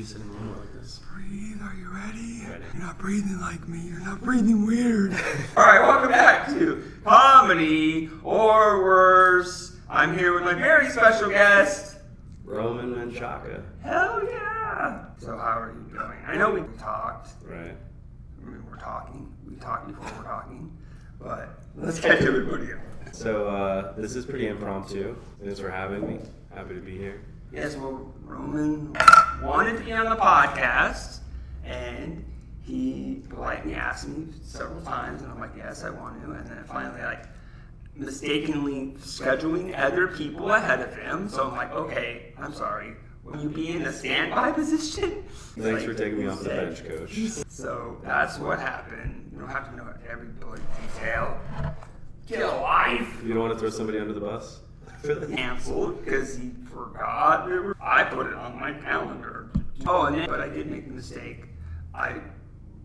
be sitting normal like this. Breathe, are you ready? Ready. You're not breathing like me, you're not breathing weird. Alright, welcome back to Comedy or Worse. I'm here with my very special guest, Roman Menchaca. Hell yeah! So how are you doing? I know we talked. Right. I mean, we talked before we're talking. But let's get to the video. So this is pretty impromptu. Thanks for having me. Happy to be here. Yes, well, Roman wanted to be on the podcast, and he politely asked me several times, and I'm like, yes, I want to. And then finally, mistakenly scheduling other people ahead of him. So I'm like, okay, I'm sorry. Will you be in a standby position? Thanks for taking me off the bench, coach. So that's what happened. You don't have to know every bloody detail. Get a life. You don't want to throw somebody under the bus? Canceled because he forgot. I put it on my calendar. Oh, but I did make a mistake. I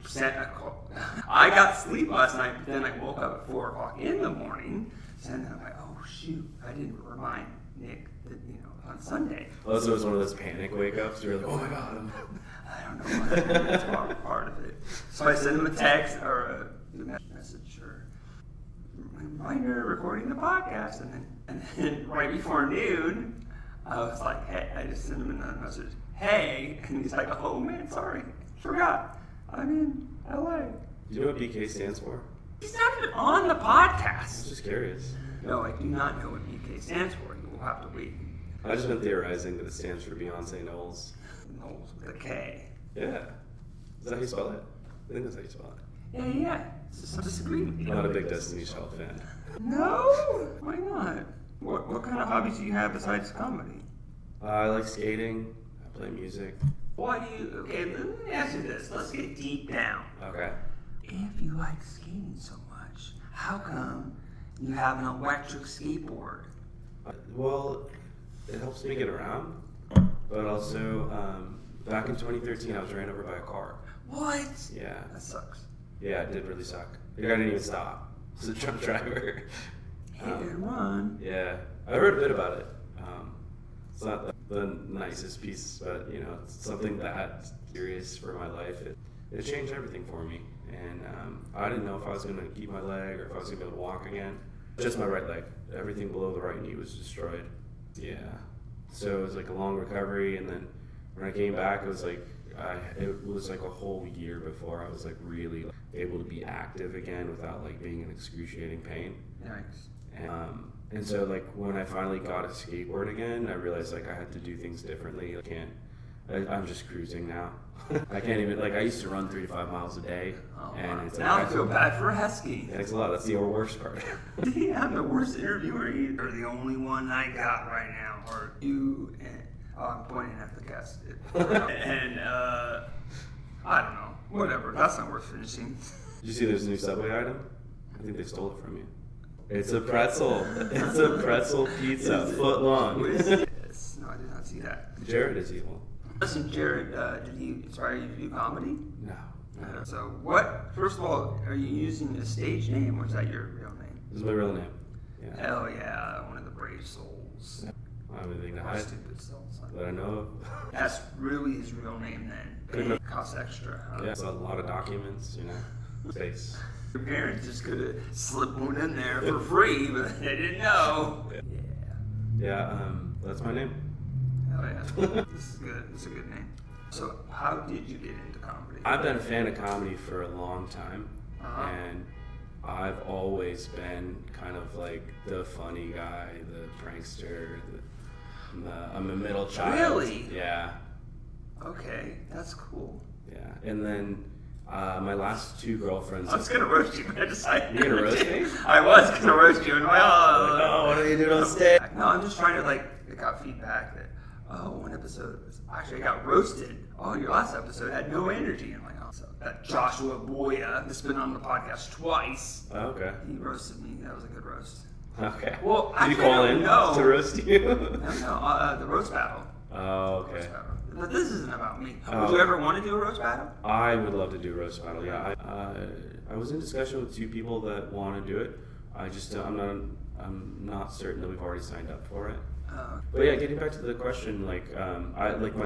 sent a call. I got sleep last night, but then I woke up at 4 o'clock in the morning, and I'm like, oh shoot, I didn't remind Nick that on Sunday. Oh, so it was one of those panic wake-ups? You're like, oh my god. I don't know. That's part of it. So I sent him a text or a message or reminder recording the podcast, and then right before noon, I was like, hey, I just sent him another message. Hey, and he's like, oh man, sorry, forgot. I'm in LA. Do you know what BK stands for? He's not even on the podcast. I'm just curious. No, I do not know what BK stands for. You will have to wait. I've just been theorizing that it stands for Beyonce Knowles. Knowles with a K. Yeah. Is that how you spell it? I think that's how you spell it. Yeah. It's just some disagreement. I'm not a big Destiny's Child fan. No? Why not? What kind of hobbies do you have besides comedy? I like skating. I play music. Why do you... Okay, let me ask you this. Let's get deep down. Okay. If you like skating so much, how come you have an electric skateboard? Well, it helps me get around, but also, back in 2013, I was ran over by a car. What? Yeah. That sucks. Yeah, it did really suck. The guy didn't even stop. It was a drunk driver. Hit and run. Yeah. I wrote a bit about it. It's not the nicest piece, but, it's something that serious for my life. It changed everything for me. And I didn't know if I was going to keep my leg or if I was going to be able to walk again. Just my right leg. Everything below the right knee was destroyed. Yeah. So it was like a long recovery, and then when I came back, it was like a whole year before I was like really able to be active again without like being in excruciating pain. Yikes. And so like when I finally got a skateboard again, I realized like I had to do things differently. I'm just cruising now. I can't even, I used to run 3 to 5 miles a day. Oh, and it's now I feel bad for Heskey. Thanks a lot. That's the worst part. I'm the worst interviewer either. You're the only one I got right now. Or you and... Oh, I'm pointing at the guest. And, I don't know. Whatever. That's not worth finishing. Did you see there's a new Subway item? I think they stole it from you. It's a pretzel. It's a pretzel pizza, foot long. What is this? No, I did not see that. Jared is evil. Listen, Jared, did he inspire you to do comedy? No. So what, first of all, are you using a stage name or is that your real name? This is my real name. Yeah. Hell yeah, one of the brave souls. I don't have anything to Or hide stupid souls. that I know of. That's really his real name then. Couldn't It costs extra, huh? Yeah, it's a lot of documents, space. Your parents just could have slipped one in there for free, but they didn't know. Yeah, that's my name. Hell yeah. This is good. This is a good name. So how did you get into comedy? I've been a fan of comedy for a long time, Uh-huh. and I've always been kind of like the funny guy, the prankster, I'm a middle child. Really? Yeah. Okay, that's cool. Yeah, and then my last 2 girlfriends. I was gonna roast you, but I decided. You're gonna roast me? I was gonna roast you, and Oh, what are you doing on stage? No, I'm just trying to I got feedback that one episode was actually I got roasted. Oh, your last episode had no energy. I'm like, oh, so that Joshua Boya that's been on the podcast twice. Oh, okay. He roasted me. That was a good roast. Okay. Well, did you actually, call I don't in know. to roast you? No, the roast battle. Oh, okay. Roast battle. But this isn't about me. Oh. Would you ever want to do a roast battle? I would love to do roast battle. Yeah, I was in discussion with 2 people that want to do it. I'm not certain that we've already signed up for it. But yeah, getting back to the question, my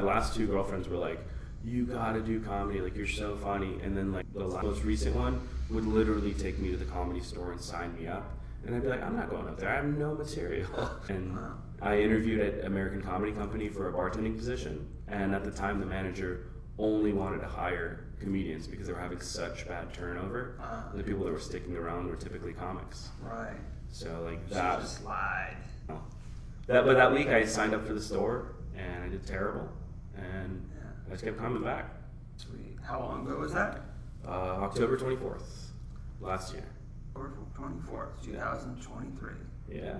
last 2 girlfriends were like you gotta do comedy, like you're so funny. And then like the most recent one would literally take me to the Comedy Store and sign me up. And I'd be like, I'm not going up there, I have no material. And I interviewed at American Comedy Company for a bartending position. And at the time, the manager only wanted to hire comedians because they were having such bad turnover. The people that were sticking around were typically comics. Right. So like that. Just lied. But that week I signed up for the store and I did terrible, and I just kept coming back. Sweet. How long ago was that? October 24th, last year. October 24th, 2023. Yeah.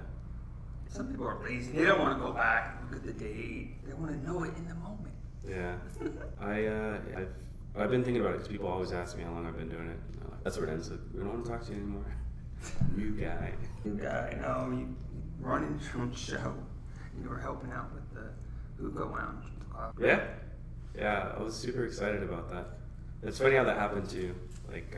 Some people are lazy. They don't want to go back and look at the date. They want to know it in the moment. Yeah. I've been thinking about it because people always ask me how long I've been doing it. That's where it ends. We don't want to talk to you anymore. New guy. New guy. No, you running your own show. You were helping out with the hookah lounge. Yeah. Yeah, I was super excited about that. It's funny how that happened too. Like,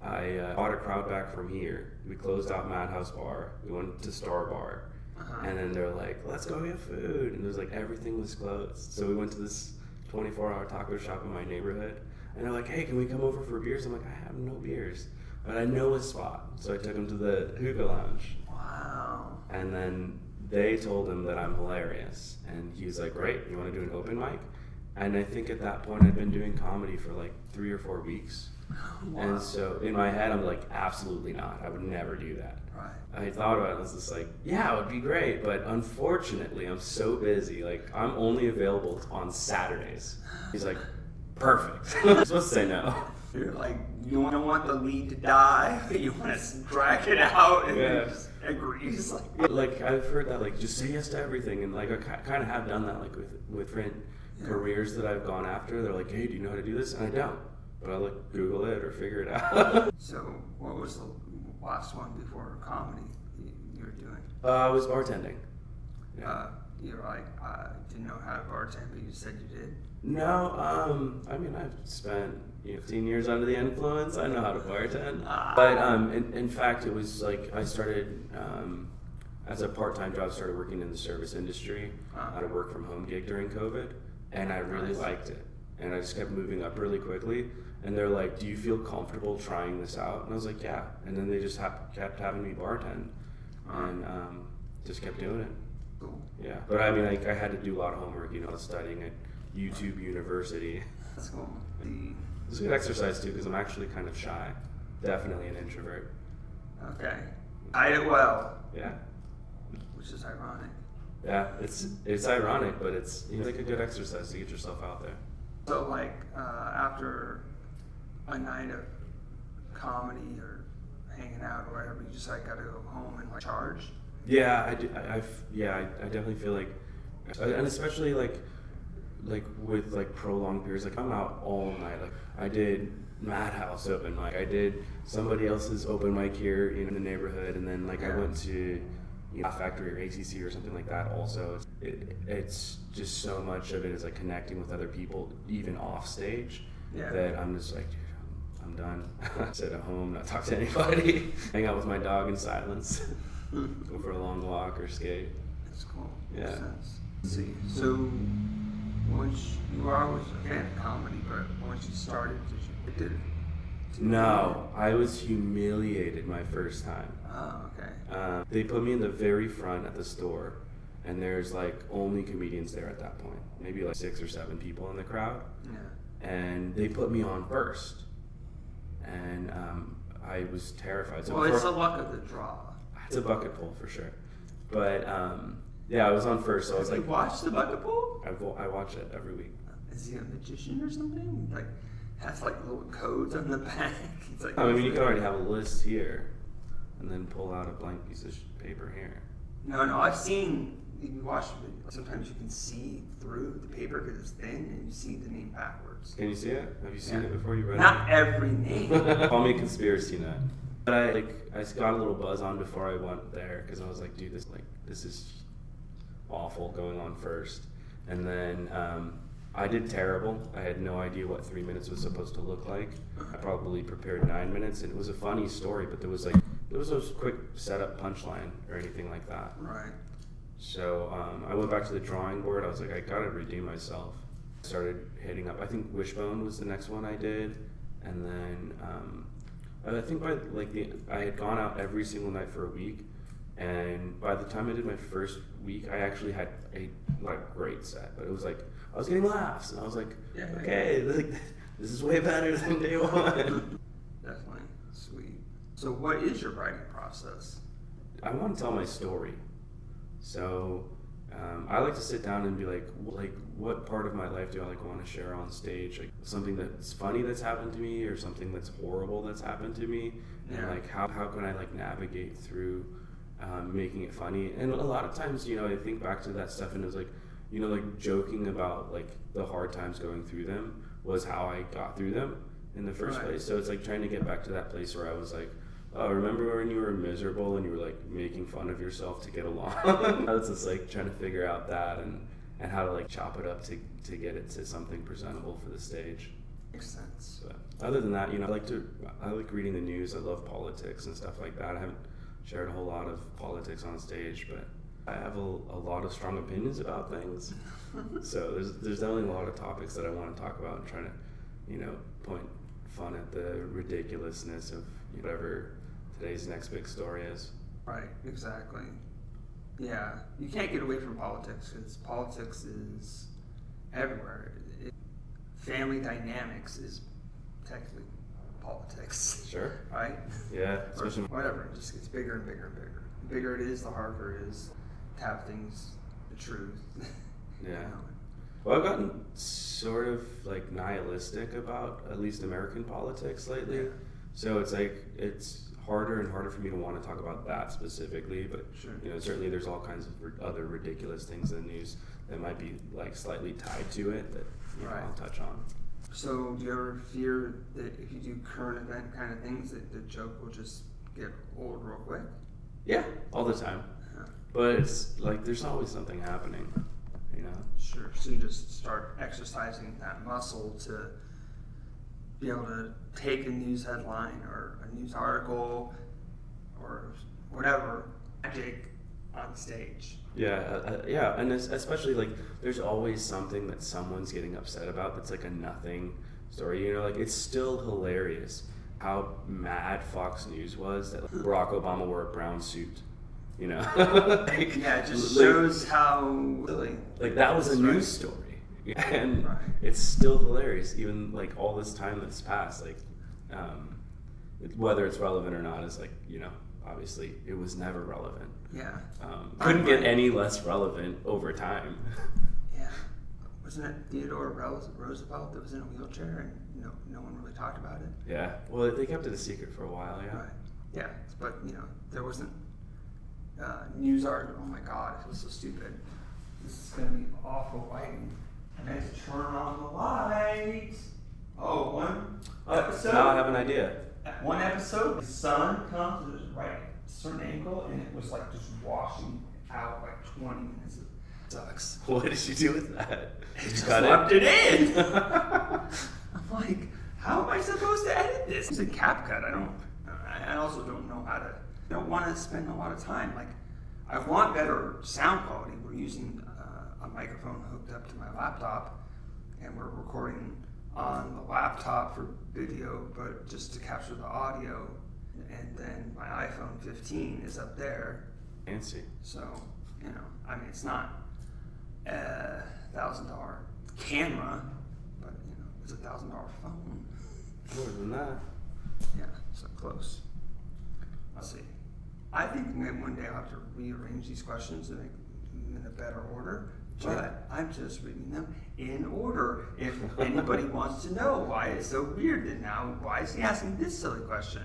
I bought a crowd back from here. We closed out Madhouse Bar. We went to Star Bar. And then they're like, let's go get food. And there's like, everything was closed. So we went to this 24-hour taco shop in my neighborhood. And they're like, hey, can we come over for beers? I'm like, I have no beers. But I know a spot. So I took them to the hookah lounge. Wow. And then they told him that I'm hilarious. And he was like, great, you want to do an open mic? And I think at that point I'd been doing comedy for like 3 or 4 weeks. Wow. And so in my head I'm like, absolutely not. I would never do that. Right. I thought about it, I was just like, yeah, it would be great, but unfortunately I'm so busy. Like, I'm only available on Saturdays. He's like, perfect. I'm supposed to say no. You're like, you don't want the lead to die, but you want to drag it out, and Yeah. he just agrees. Like, I've heard that, like, just say yes to everything, and like, I kind of have done that, like, with different careers that I've gone after. They're like, hey, do you know how to do this? And I don't, but I'll like Google it or figure it out. So, what was the last one before comedy you were doing? I was bartending. You're like, I didn't know how to bartend, but you said you did. No, I mean, I've spent 15 years under the influence. I know how to bartend. But in fact, it was like I started as a part-time job. Started working in the service industry at a work-from-home gig during COVID, and I really liked it. And I just kept moving up really quickly. And they're like, "Do you feel comfortable trying this out?" And I was like, "Yeah." And then they just kept having me bartend, and just kept doing it. Cool. Yeah, but I mean, like, I had to do a lot of homework. Studying at YouTube University. That's cool. It's a good exercise too, because I'm actually kind of shy. Definitely an introvert. Okay. I did well. Yeah. Which is ironic. Yeah, it's ironic, but it's like a good exercise to get yourself out there. So, like, after a night of comedy or hanging out or whatever, you just like gotta go home and like charge. Yeah, I do. I definitely feel like, and especially like with like prolonged periods, like I'm out all night. Like I did Madhouse open mic, I did somebody else's open mic here in the neighborhood, and then like I went to Laugh Factory or ACC or something like that. Also, it's just so much of it is like connecting with other people, even off stage, that I'm just like, dude, I'm done. Sit at home, not talk to anybody, hang out with my dog in silence, go for a long walk or skate. That's cool. Yeah. Makes sense. Let's see. So, once you were always a fan of comedy, but once you started, did you? No, I was humiliated my first time. Oh, okay. They put me in the very front at the store, and there's like only comedians there at that point. Maybe like 6 or 7 people in the crowd. Yeah. And they put me on first, and I was terrified. So well, it's the luck of the draw. It's a bucket pull for sure, but yeah, I was on first. So I was like, watch the bucket pull? I watch it every week. Is he a magician or something? Like, has like little codes on the back. It's like, I mean, you can already have a list here, and then pull out a blank piece of paper here. No, I've seen. You watch it. Sometimes you can see through the paper because it's thin, and you see the name backwards. Can you see it? Have you seen it before you read it? Not every name. Call me a conspiracy nut. But I got a little buzz on before I went there because I was like, dude, this is awful going on first. And then I did terrible. I had no idea what 3 minutes was supposed to look like. I probably prepared 9 minutes, and it was a funny story, but there was no quick setup punchline or anything like that. Right. So I went back to the drawing board. I was like, I gotta redeem myself. Started hitting up. I think Wishbone was the next one I did, and then I think by I had gone out every single night for a week, and by the time I did my first week, I actually had a great set. But it was like I was getting laughs, and I was like, okay, this is way better than day one. Definitely sweet. So, what is your writing process? I want to tell my story, so I like to sit down and be like, what part of my life do I want to share on stage? Like something that's funny that's happened to me, or something that's horrible that's happened to me, and how can I navigate through making it funny? And a lot of times, I think back to that stuff, and it was joking about the hard times going through them was how I got through them in the first place. So it's trying to get back to that place where I was like, oh, remember when you were miserable and you were making fun of yourself to get along? I was just trying to figure out that and how to chop it up to get it to something presentable for the stage. Makes sense. But other than that, I like reading the news. I love politics and stuff like that. I haven't shared a whole lot of politics on stage, but I have a lot of strong opinions about things. So there's definitely a lot of topics that I want to talk about and trying to, point fun at the ridiculousness of whatever today's next big story is. Right, exactly. Yeah, you can't get away from politics because politics is everywhere. Family dynamics is technically politics. Sure. Right? Yeah, especially whatever. It just gets bigger and bigger and bigger. The bigger it is, the harder it is to have things, the truth. Yeah. Well, I've gotten sort of nihilistic about at least American politics lately. Yeah. So it's harder and harder for me to want to talk about that specifically, but sure. Certainly there's all kinds of other ridiculous things in the news that might be slightly tied to it that I'll touch on. So do you ever fear that if you do current event kind of things that the joke will just get old real quick? Yeah, all the time. Yeah. But it's there's always something happening, Sure. So you just start exercising that muscle to be able to take a news headline or a news article or whatever, magic on stage. Yeah, and especially there's always something that someone's getting upset about that's a nothing story. It's still hilarious how mad Fox News was that Barack Obama wore a brown suit. It just shows how silly. That was a news story, and it's still hilarious even all this time that's passed. Whether it's relevant or not is obviously it was never relevant. Yeah. Couldn't get any less relevant over time. Yeah. Wasn't it Theodore Roosevelt that was in a wheelchair and no one really talked about it? Yeah. Well, they kept it a secret for a while. Yeah. Right. Yeah, but there wasn't. News article. Oh my God, it was so stupid. This is gonna be awful lighting. I have to turn on the light. Oh, one episode. Now I have an idea. One episode, the sun comes at a certain angle, and it was just washing out 20 minutes. It sucks. What did you do with that? Did you cut left it in. I'm how am I supposed to edit this? It's a CapCut. I also don't know how to. I don't want to spend a lot of time. I want better sound quality. We're using a microphone hooked up to my laptop, and we're recording on the laptop for video, but just to capture the audio. And then my iPhone 15 is up there. Fancy. So, it's not a $1,000 camera, but it's a $1,000 phone. More than that. Yeah, so close. Let's see. I think maybe one day I'll have to rearrange these questions and make them in a better order. Sure. But I'm just reading them in order. If anybody wants to know why it's so weird that now, why is he asking this silly question?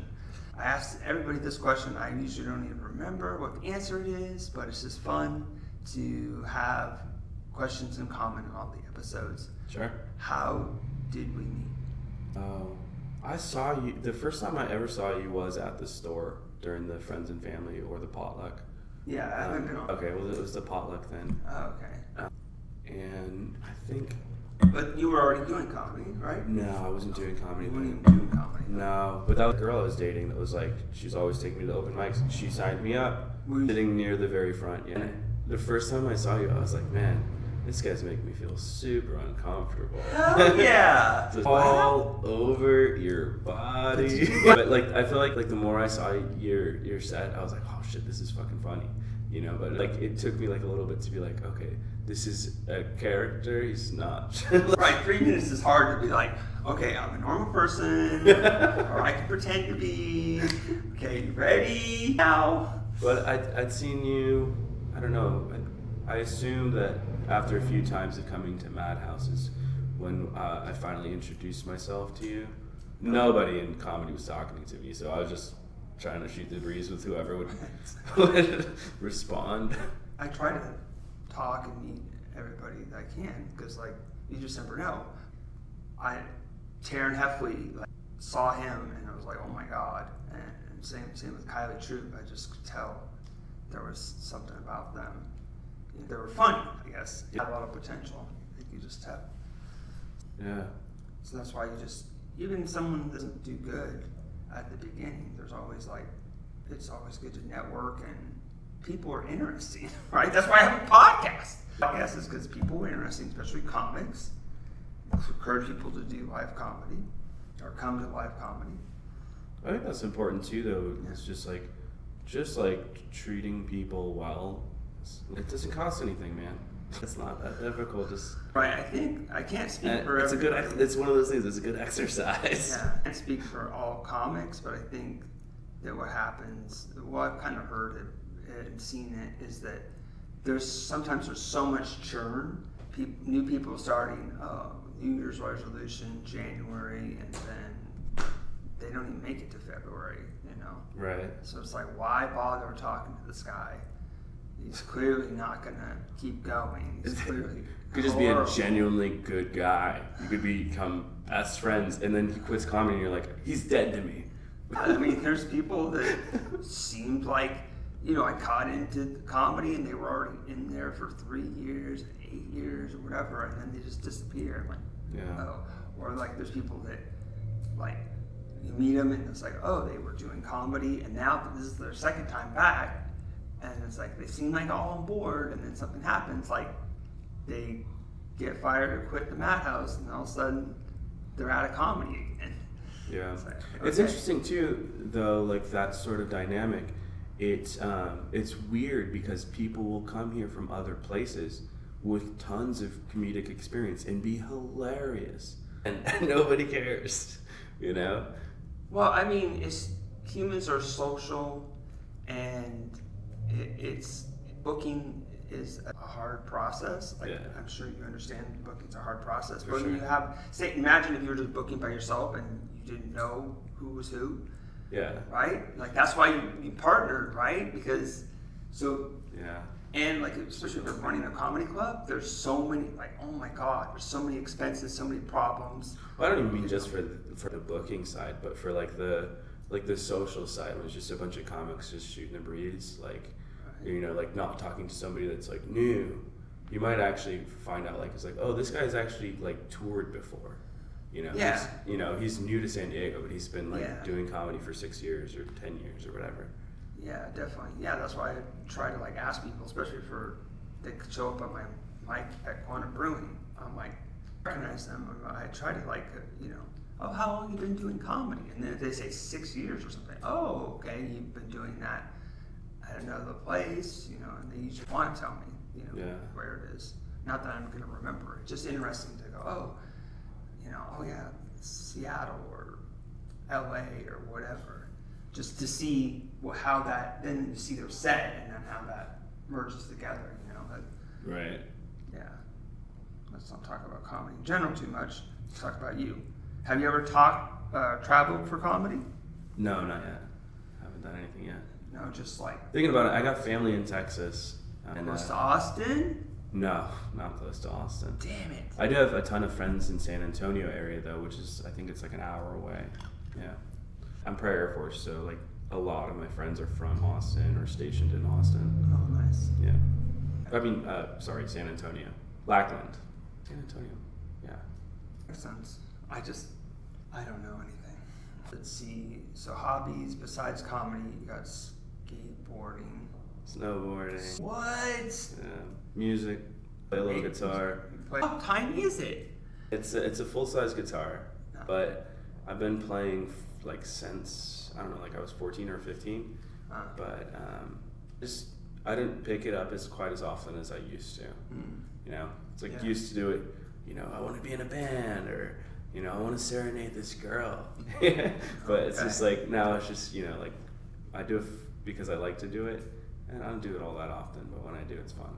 I asked everybody this question. I usually don't even remember what the answer it is, but it's just fun to have questions in common in all the episodes. Sure. How did we meet? Oh, I saw you. The first time I ever saw you was at the store during the Friends and Family or the potluck. Yeah, I haven't been on. Okay, well, it was the potluck then. Oh, okay. And I think... But you were already doing comedy, right? No, I wasn't doing comedy. You weren't even doing comedy. No, but that was a girl I was dating that was she was always taking me to open mics. She signed me up, sitting near the very front. Yeah. And the first time I saw you, I was like, man, this guy's making me feel super uncomfortable. Hell yeah! Just all over your body. But like, I feel like the more I saw your set, I was like, oh shit, this is fucking funny. You know, but like it took me like a little bit to be like, okay, this is a character, he's not. Right, 3 minutes is hard to be like, okay, I'm a normal person, or I can pretend to be. Okay, you ready now? But I'd seen you, I don't know, I assume that after a few times of coming to Madhouse is when I finally introduced myself to you. Nobody in comedy was talking to me, so I was just trying to shoot the breeze with whoever would respond. I try to talk and meet everybody that I can, because like you just never know. Taryn Heffley, like, saw him and I was like, oh my god. And same with Kylie Troop. I just could tell there was something about them. They were funny, I guess. They had a lot of potential. I think you just have. Yeah. So that's why even someone that doesn't do good at the beginning, there's always like, it's always good to network and people are interesting, right? That's why I have a podcast. Podcast is because people are interesting, especially comics. Encourage people to do live comedy or come to live comedy. I think that's important too, though. It's just like treating people well. It doesn't cost anything, man. It's not that difficult. Just right. I think I can't speak for everybody. It's one of those things. It's a good exercise. Yeah, I can't speak for all comics, but I think that what happens, what I've kind of heard it and seen it, is that there's so much churn. New people starting New Year's resolution January, and then they don't even make it to February. You know. Right. So it's like, why bother talking to this guy? He's clearly not gonna keep going. He's clearly could just be a genuinely good guy. You could become best friends, and then he quits comedy, and you're like, he's dead to me. I mean, there's people that seemed like, I caught into comedy, and they were already in there for 3 years, 8 years, or whatever, and then they just disappear. I'm like, yeah. Oh. Or like, there's people that, like, you meet them, and it's like, oh, they were doing comedy, and now this is their second time back. And it's like they seem like all on board, and then something happens, like they get fired or quit the Madhouse, and all of a sudden they're out of comedy again. Yeah, it's, like, okay. It's interesting too, though. Like that sort of dynamic, it's weird because people will come here from other places with tons of comedic experience and be hilarious, and nobody cares, you know. Well, I mean, humans are social, and it's booking is a hard process. Like, yeah. I'm sure you understand booking's a hard process. But when you have, imagine if you were just booking by yourself and you didn't know who was who. Yeah. Right? Like, that's why you partnered, right? Because, yeah. And like, especially if you're running a comedy club, there's so many, like, oh my God, there's so many expenses, so many problems. Well, I don't even mean just for the booking side, but for like the social side, when it's just a bunch of comics just shooting the breeze, like, like not talking to somebody that's like new. You might actually find out, like, it's like, oh, this guy's actually like toured before, Yeah. He's new to San Diego, but he's been like doing comedy for 6 years or 10 years or whatever. Yeah, definitely. Yeah, that's why I try to like ask people, especially they could show up at my mic at Corner Brewing. I'm like, recognize them. I try to like, oh, how long have you been doing comedy? And then if they say 6 years or something, oh, okay, you've been doing that at another place, and they usually want to tell me, where it is. Not that I'm going to remember. It's just interesting to go, oh yeah, Seattle or LA or whatever, just to see how that, then you see their set and then how that merges together, Right. Yeah. Let's not talk about comedy in general too much. Let's talk about you. Have you ever traveled for comedy? No, not yet. Haven't done anything yet. No, just like... Thinking about it, I got family in Texas. Close to Austin? No, not close to Austin. Damn it. I do have a ton of friends in San Antonio area, though, which is, I think it's like an hour away. Yeah. I'm Prairie Air Force, so like a lot of my friends are from Austin or stationed in Austin. Oh, nice. Yeah. I mean, San Antonio. Lackland. San Antonio. Yeah. Makes sense. I don't know anything. Let's see. So hobbies besides comedy, you got skateboarding. Snowboarding. What? Yeah. Music. play a little guitar. How tiny is it? It's a full-size guitar, No. but I've been playing like since, I don't know, like I was 14 or 15. But just I didn't pick it up as quite as often as I used to. You know, it's like used to do it. You know, I want to be in a band, or you know, I want to serenade this girl. But it's just like now it's just, you know, like I do it because I like to do it, and I don't do it all that often. But when I do, it's fun.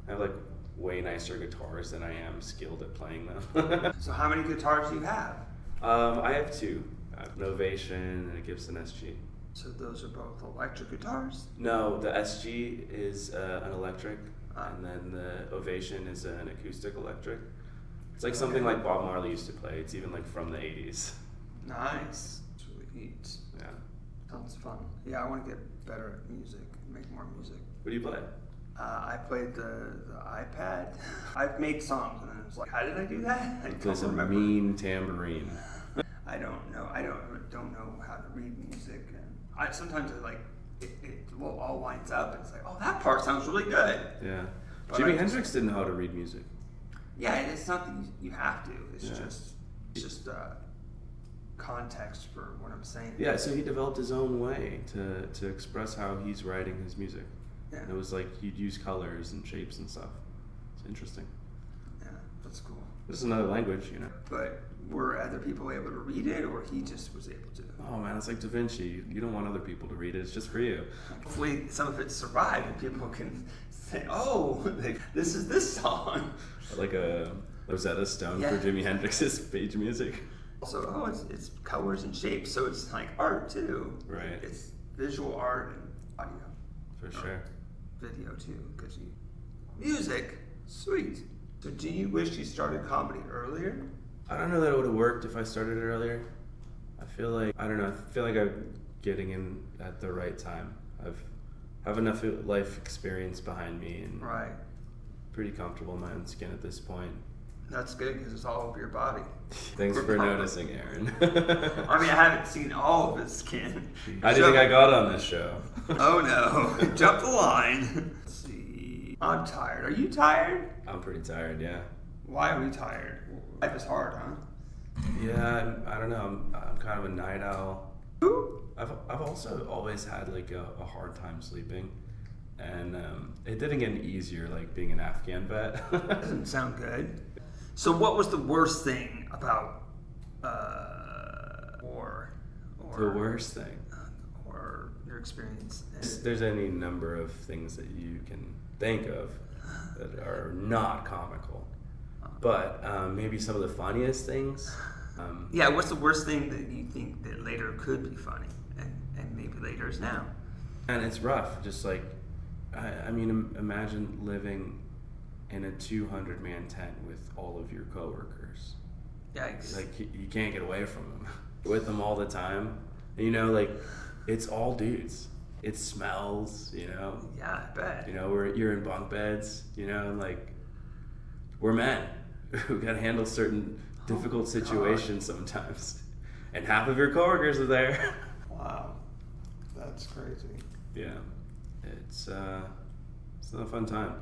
I have like way nicer guitars than I am skilled at playing them. So how many guitars do you have? I have two. I have an Ovation and a Gibson SG. So those are both electric guitars? No, the SG is an electric, and then the Ovation is an acoustic electric. It's like something like Bob Marley used to play. It's even like from the 80s. Nice. It's really neat. Yeah. Sounds fun. Yeah, I want to get better at music, make more music. What do you play? I played the iPad. I've made songs, and then it's like, how did I do that? I It's a don't remember. mean tambourine. I don't know. I don't know how to read music, and sometimes it all lines up, and it's like, oh, that part sounds really good. Yeah. But Jimi Hendrix didn't know how to read music. Yeah, and it's not that you have to. It's Yeah. just context for what I'm saying. Yeah, so he developed his own way to express how he's writing his music. Yeah. And it was like he'd use colors and shapes and stuff. It's interesting. Yeah, that's cool. This is another language, you know. But were other people able to read it, or he just was able to? Oh man, it's like Da Vinci. You don't want other people to read it. It's just for you. Hopefully, some of it survived, and people can say, "Oh, this is this song." Like a Rosetta Stone Yeah. for Jimi Hendrix's page music. Also, it's colors and shapes, so it's like art too. Right. It's visual art and audio. For sure. Video too, because music, sweet. So, do you wish you started comedy earlier? I don't know that it would have worked if I started it earlier. I feel like I'm getting in at the right time. Have enough life experience behind me and Right. pretty comfortable in my own skin at this point. That's good because it's all over your body. Thanks for noticing, Aaron. I mean, I haven't seen all of his skin. How do you think I got on this show? Oh no! Jump the line. Let's see. I'm tired. Are you tired? I'm pretty tired, yeah. Why are we tired? Life is hard, huh? Yeah, I don't know. I'm kind of a night owl. Who? I've also always had like a hard time sleeping, and it didn't get any easier like being an Afghan vet. Doesn't sound good. So, what was the worst thing about war? The worst thing. Or your experience? There's any number of things that you can think of that are not comical, but maybe some of the funniest things. Yeah, what's the worst thing that you think that later could be funny, and maybe later is now? And it's rough. Just like, I mean, imagine living in a 200-man tent with all of your coworkers. Yikes. Like you can't get away from them. With them all the time. And, you know, like it's all dudes. It smells, you know. Yeah, I bet. You know, you're in bunk beds, you know, and like we're men who gotta handle certain difficult situations sometimes. And half of your coworkers are there. Wow. That's crazy. Yeah. It's not a fun time.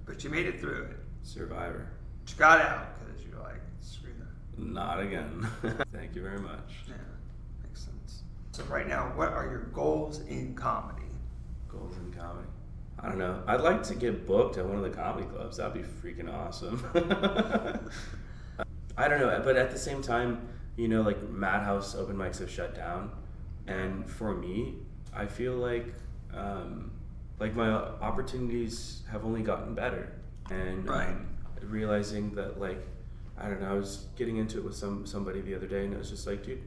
But you made it through it. Survivor. But you got out because you're like, screw that. Not again. Thank you very much. Yeah, makes sense. So right now, what are your goals in comedy? Goals in comedy. I don't know. I'd like to get booked at one of the comedy clubs. That'd be freaking awesome. I don't know, but at the same time, you know, like Madhouse open mics have shut down, and for me, I feel like my opportunities have only gotten better, and Right. Realizing that, like, I don't know, I was getting into it with somebody the other day, and it was just like, dude,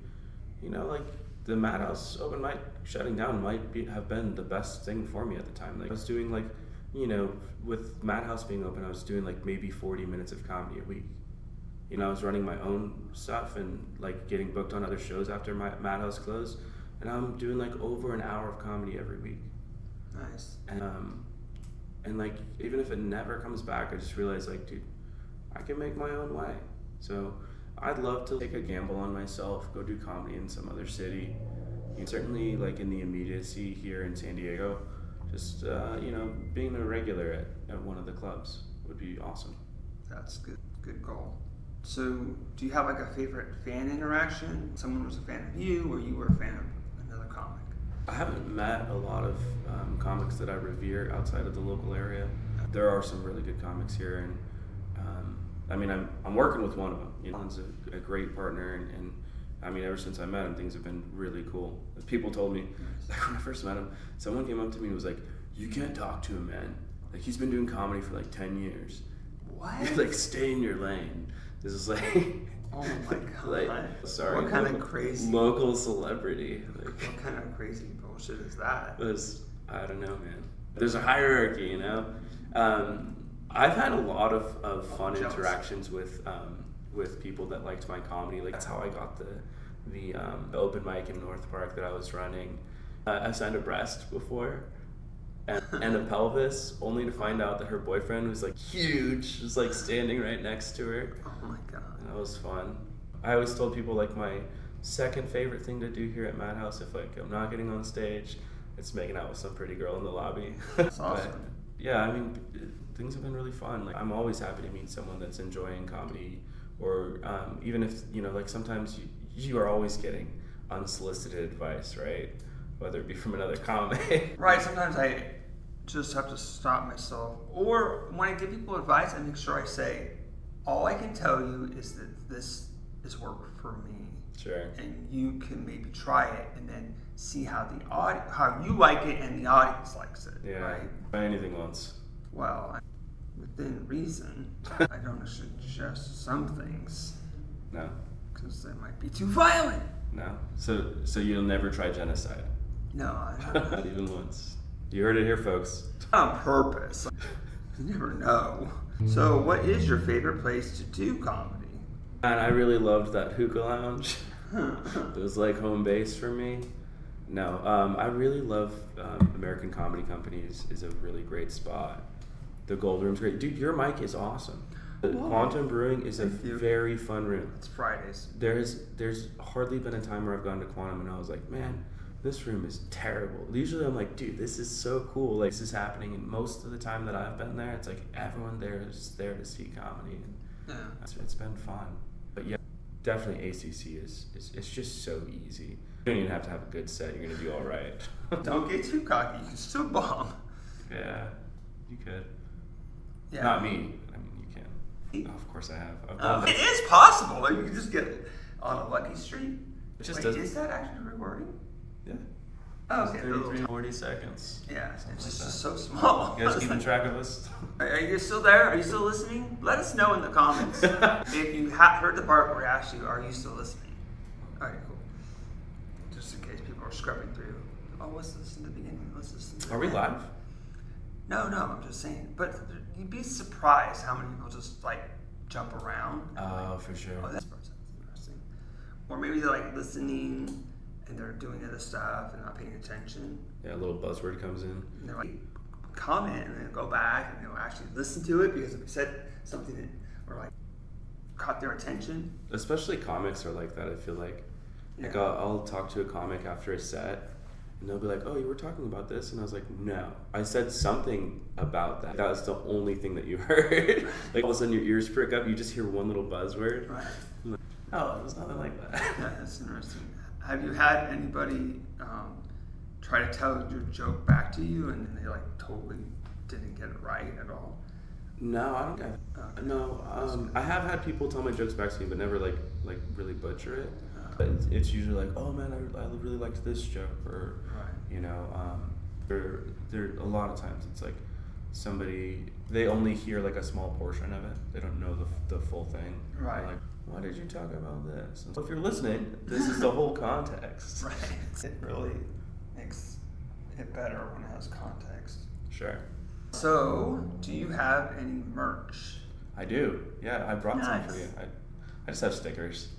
you know, like the Madhouse open mic shutting down might have been the best thing for me at the time. Like I was doing like, you know, with Madhouse being open, I was doing like maybe 40 minutes of comedy a week. You know, I was running my own stuff and like getting booked on other shows after my Madhouse closed, and I'm doing like over an hour of comedy every week. Nice. And like even if it never comes back, I just realized like, dude, I can make my own way. So I'd love to take a gamble on myself, go do comedy in some other city. And certainly like in the immediacy here in San Diego, just you know, being a regular at one of the clubs would be awesome. That's good goal. So, do you have like a favorite fan interaction? Someone was a fan of you, or you were a fan of another comic? I haven't met a lot of comics that I revere outside of the local area. There are some really good comics here, and I mean, I'm working with one of them. You know, he's a great partner, and I mean, ever since I met him, things have been really cool. People told me, like when I first met him, someone came up to me and was like, "You can't talk to him, man. Like he's been doing comedy for like 10 years. What? Like stay in your lane." This is like, Oh my god! like, sorry, What kind of crazy? local celebrity? Like, What kind of crazy bullshit is that? I don't know, man. There's a hierarchy, you know. I've had a lot of fun interactions with people that liked my comedy. Like that's how I got the open mic in North Park that I was running. I've signed a breast before. And a pelvis, only to find out that her boyfriend was like huge, was like standing right next to her. Oh my god. And that was fun. I always told people like my second favorite thing to do here at Madhouse, if like I'm not getting on stage, it's making out with some pretty girl in the lobby. That's awesome. But, yeah, I mean, things have been really fun. Like I'm always happy to meet someone that's enjoying comedy, or even if you know, like sometimes you are always getting unsolicited advice, right? Whether it be from another comic. Right, sometimes I just have to stop myself. Or when I give people advice, I make sure I say, all I can tell you is that this is work for me. Sure. And you can maybe try it and then see how how you like it and the audience likes it. Yeah. Right? Try anything once. Well, within reason, I don't suggest some things. No. Because they might be too violent. No. So you'll never try genocide. No, I Not even once. You heard it here, folks. on purpose. You never know. So, what is your favorite place to do comedy? And I really loved that hookah lounge. It was like home base for me. No, I really love American Comedy Company is a really great spot. The Gold Room's great. Dude, your mic is awesome. Whoa. Quantum Brewing is Thank you. very fun room. It's Fridays. There's hardly been a time where I've gone to Quantum and I was like, man, this room is terrible. Usually I'm like, dude, this is so cool. Like, this is happening. And most of the time that I've been there, it's like everyone there is there to see comedy. And Yeah. it's been fun. But yeah, definitely ACC is it's just so easy. You don't even have to have a good set. You're going to be all right. Don't get too cocky. You can still bomb. Yeah, you could. Yeah. Not me. I mean, you can. Oh, of course I have. I've done It it. is possible. Like, you can just get on a lucky streak. It just Wait, doesn't. is that actually recording? Yeah. Oh, okay. 33, 40 seconds. Yeah, Something it's like just that. so small. You guys keeping track of us? Are you still there? Are you still listening? Let us know in the comments. If you heard the part where I asked you, are you still listening? Alright, cool. Just in case people are scrubbing through. Oh, let's listen to the beginning. Let's listen to the Are we end. live? No, I'm just saying. But you'd be surprised how many people just like jump around. Oh, for sure. Oh, that's interesting. Or maybe they're like listening and they're doing other stuff and not paying attention. Yeah, a little buzzword comes in. And they're like, comment and then go back and they'll actually listen to it because we said something that or like caught their attention. Especially comics are like that, I feel like. Like Yeah. I'll talk to a comic after a set and they'll be like, oh, you were talking about this? And I was like, no. I said something about that. That was the only thing that you heard. Like all of a sudden your ears prick up, you just hear one little buzzword. Right. I'm like, oh, it was nothing like that. Yeah, that's interesting. Have you had anybody try to tell your joke back to you and they like totally didn't get it right at all? No, I don't think Okay. no. I have had people tell my jokes back to me, but never like really butcher it. But it's usually like, oh man, I really liked this joke, or Right. you know, there a lot of times it's like somebody they only hear like a small portion of it. They don't know the full thing. Right. They're like, why did you talk about this? And so if you're listening, this is the whole context. Right. It really makes it better when it has context. Sure. So, do you have any merch? I do. Yeah, I brought some for Nice. you. I just have stickers.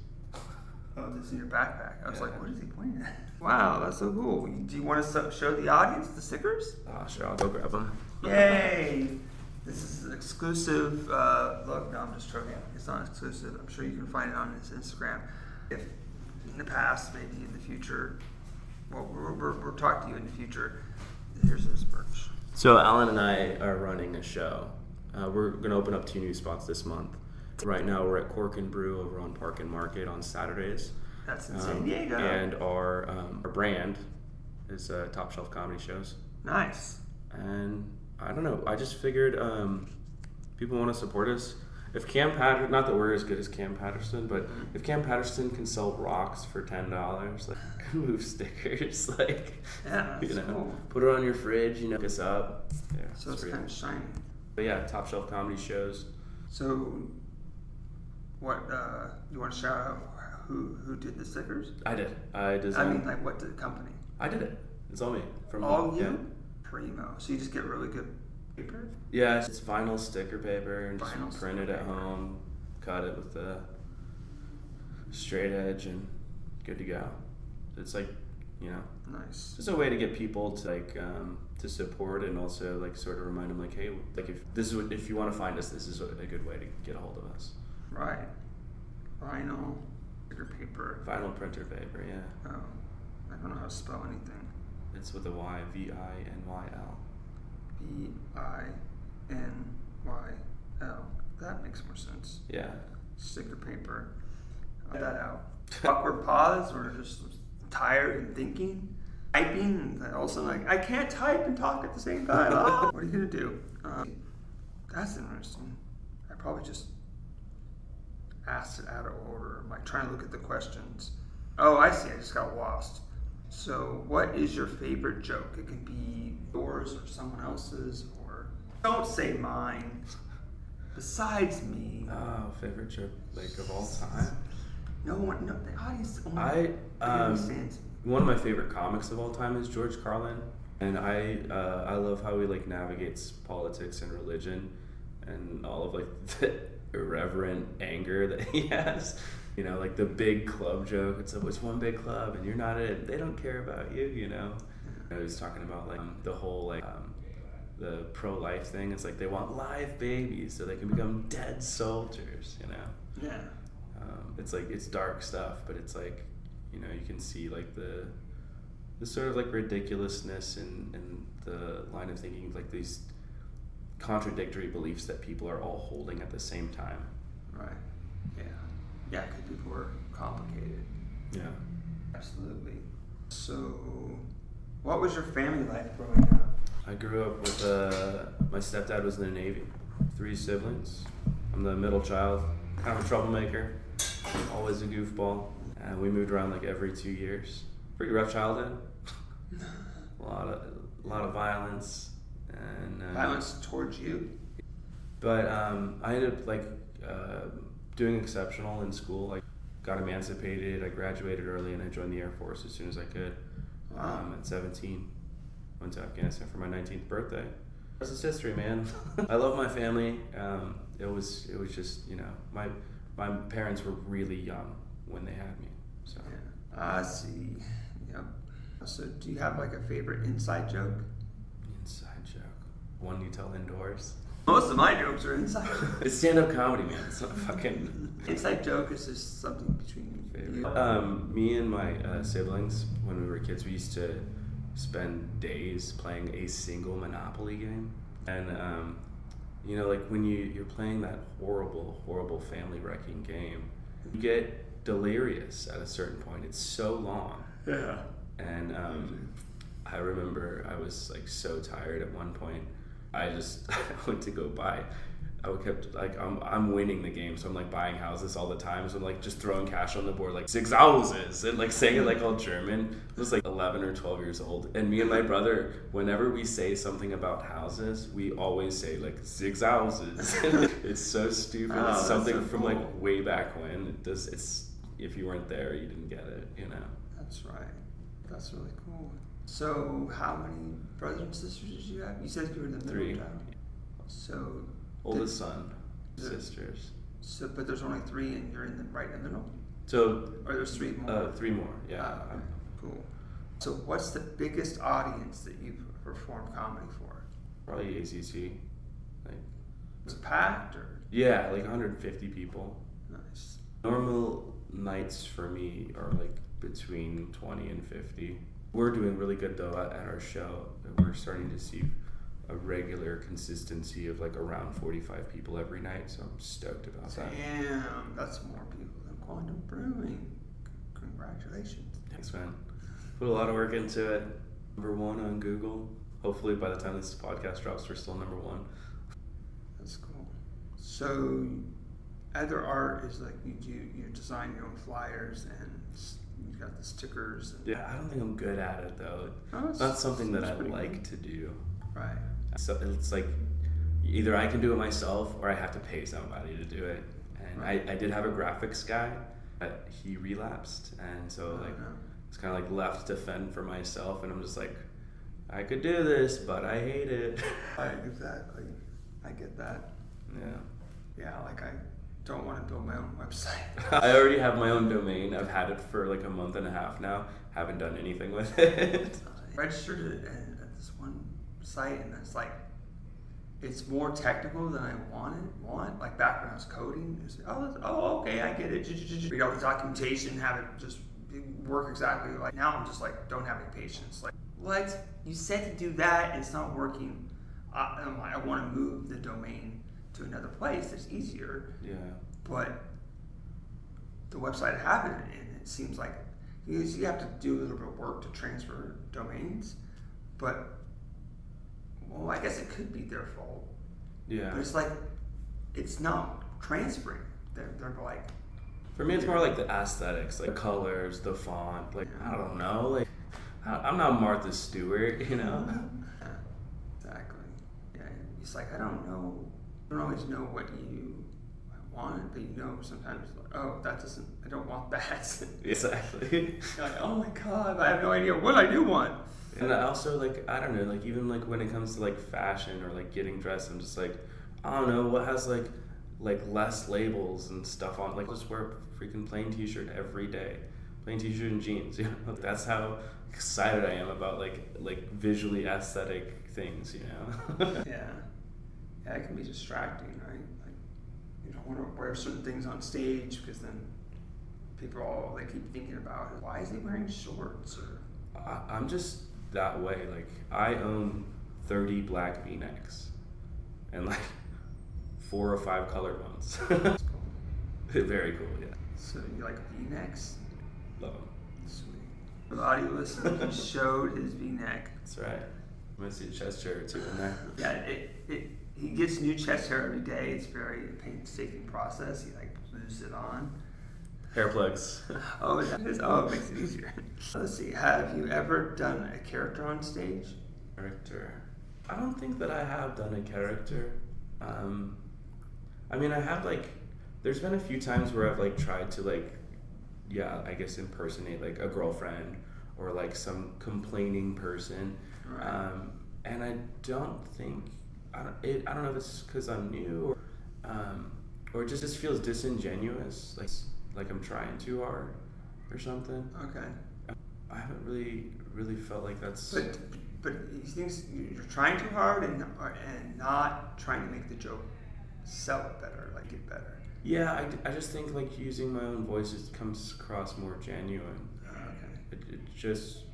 Oh, this is in your backpack. I was Yeah. like, what is he pointing at? Wow, that's so cool. Do you want to show the audience the stickers? Oh, sure, I'll go grab them. Yay! This is an exclusive look. No, I'm just joking. It's not exclusive. I'm sure you can find it on his Instagram. If in the past, maybe in the future, well, we'll talk to you in the future. Here's his merch. So Alan and I are running a show We're going to open up 2 new spots this month. Right now we're at Cork and Brew over on Park and Market on Saturdays. That's in San Diego. And our brand is Top Shelf Comedy Shows. Nice. And I don't know, I just figured people want to support us. If Cam Patterson, not that we're as good as Cam Patterson, but if Cam Patterson can sell rocks for $10, like move stickers, like Yeah, that's cool. put it on your fridge, look us up. Yeah, So it's kind of shiny. But yeah, Top Shelf Comedy Shows. So, what you want to shout out? Who did the stickers? I did. I designed. like what did the company? I did it. It's all me. From All you? Yeah. Primo. So you just get really good paper? Yeah, it's vinyl sticker paper and Vinyl just print it at home, cut it with the straight edge, and good to go. It's like, Nice. just a way to get people to to support, and also like sort of remind them like, hey, like if you want to find us, this is a good way to get a hold of us. Right. Vinyl sticker paper. Vinyl printer paper, yeah. Oh, I don't know how to spell anything. It's with a Y, VINYL. VINYL. That makes more sense. Yeah. Sticker paper. Get that out. Awkward pause or just tired and thinking, typing, and all of a sudden like I can't type and talk at the same time. Oh, what are you gonna do? That's interesting. I probably just asked it out of order. I'm like trying to look at the questions. Oh, I see. I just got lost. So, what is your favorite joke? It can be yours or someone else's, or don't say mine. Besides me. Oh, favorite joke like of all time. No, the audience only I understands. One of my favorite comics of all time is George Carlin, and I love how he like navigates politics and religion, and all of like the irreverent anger that he has. Like the big club joke. It's one big club, and you're not it. They don't care about you. He's talking about like the whole like the pro-life thing. It's like they want live babies so they can become dead soldiers. Yeah. It's like it's dark stuff, but it's like you can see like the sort of like ridiculousness and the line of thinking, like these contradictory beliefs that people are all holding at the same time. Right. Yeah. Yeah, because people are complicated. Yeah. Absolutely. So, what was your family life growing up? I grew up with my stepdad was in the Navy. 3 siblings. I'm the middle child. Kind of a troublemaker. Always a goofball. We moved around like every 2 years. Pretty rough childhood. a lot of violence and Violence towards you? But I ended up like doing exceptional in school. Like got emancipated. I graduated early and I joined the Air Force as soon as I could. At 17, went to Afghanistan for my 19th birthday. This is history, man. I love my family. It was just my parents were really young when they had me. So Yeah. I see. Yep. So, do you have like a favorite inside joke? Inside joke, one you tell indoors. Most of my jokes are inside. It's stand-up comedy, man. It's not fucking. Inside joke is just something between you. Me and my siblings, when we were kids, we used to spend days playing a single Monopoly game. And, like when you're playing that horrible family wrecking game, you get delirious at a certain point. It's so long. Yeah. And I remember I was like so tired at one point. I went to go buy. I kept like I'm winning the game, so I'm like buying houses all the time. So I'm like just throwing cash on the board, like 6 houses, and like saying it like all German. I was like 11 or 12 years old, and me and my brother, whenever we say something about houses, we always say like 6 houses. It's so stupid. Oh, it's something so from cool. like way back when. It's if you weren't there, you didn't get it. That's right. That's really cool. So, how many brothers and sisters did you have? You said you were the middle 3. child. So, Oldest son, sisters. So, but there's only 3, and you're right in the middle. So Or there's 3 more. 3 more. Yeah. Okay. Cool. So, what's the biggest audience that you've performed comedy for? Probably ACC. Like, Was it packed or? yeah, like 150 people. Nice. Normal nights for me are like between 20 and 50. We're doing really good though at our show. We're starting to see a regular consistency of like around 45 people every night, so I'm stoked about that. Damn, that's more people than Quantum Brewing. Congratulations. Thanks, man. Put a lot of work into it. Number 1 on Google. Hopefully by the time this podcast drops, we're still number 1. That's cool. So other art is like you design your own flyers and you got the stickers. And Yeah, I don't think I'm good at it though. Oh, It's not something that I pretty like good. to do. Right. So it's like either I can do it myself or I have to pay somebody to do it. And Right. I did have a graphics guy, but he relapsed, and so like it's kind of like left to fend for myself, and I'm just like, I could do this, but I hate it. Exactly. I get that. Yeah. Yeah, like I don't want to build my own website. I already have my own domain. I've had it for like a month and a half now. Haven't done anything with it. Registered it at this one site, and it's more technical than I want. Like back when I was coding, it was, okay, I get it. Read all the documentation, have it just work exactly like. Now I'm just like, don't have any patience. Like, what? You said to do that, and it's not working. I want to move the domain to another place that's easier. Yeah. But the website I have it in, it seems like you have to do a little bit of work to transfer domains, but well, I guess it could be their fault. Yeah. But it's like it's not transferring. They're like, For me, it's more like the aesthetics, like the colors, the font. Like I don't know. Like I'm not Martha Stewart, you know. yeah, exactly. Yeah, it's like I don't always know what you want, but you know sometimes like, oh, that doesn't. I don't want that. Exactly. You're like, oh my god, I have no idea what I do want. And I also like I don't know, like even like when it comes to like fashion or like getting dressed, I'm just like I don't know what has like less labels and stuff on. Like just wear a freaking plain t-shirt every day, plain t-shirt and jeans. You know, that's how excited I am about like visually aesthetic things. You know. Yeah, it can be distracting, right? Like you don't want to wear certain things on stage because then people they keep thinking about why is he wearing shorts or. I'm just that way. Like I own 30 black V-necks and like 4 or 5 colored ones. That's cool. Very cool, yeah. So you like V-necks? Love them. Sweet. For the audio listener, he showed his V-neck. That's right. I'm gonna see a chest hair or two in there. Yeah, he gets new chest hair every day. It's very painstaking process. He glues it on. Hair plugs. Oh, it makes it easier. Let's see. Have you ever done a character on stage? Character. I don't think that I have done a character. I mean, I have there's been a few times where I've tried to I guess impersonate a girlfriend or some complaining person. Right. And I don't think I don't know if it's because I'm new or it just feels disingenuous, like I'm trying too hard or something. Okay. I haven't really felt like that's. But he thinks you're trying too hard and not trying to make the joke sell it better, get better. Yeah, I just think using my own voice just comes across more genuine. Okay. It just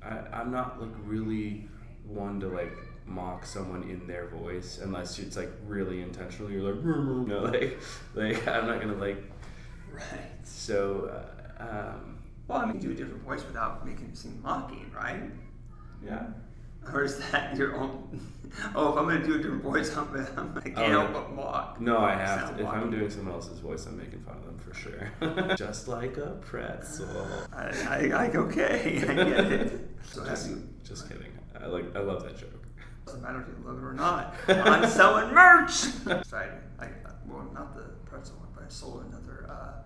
I'm not really one to mock someone in their voice unless it's really intentional. You're I'm not gonna Right. So Well, I mean, you do a different voice without making it seem mocking, right? yeah. Or is that your own? Oh, if I'm going to do a different voice, I can't help but mock. No, I have Sound to. If I'm mocking. doing someone else's voice, I'm making fun of them for sure. Just like a pretzel. Okay, I get it. So Just kidding. I love that joke. Doesn't matter if you love it or not. I'm selling merch. Exciting. Well, not the pretzel one, but I sold another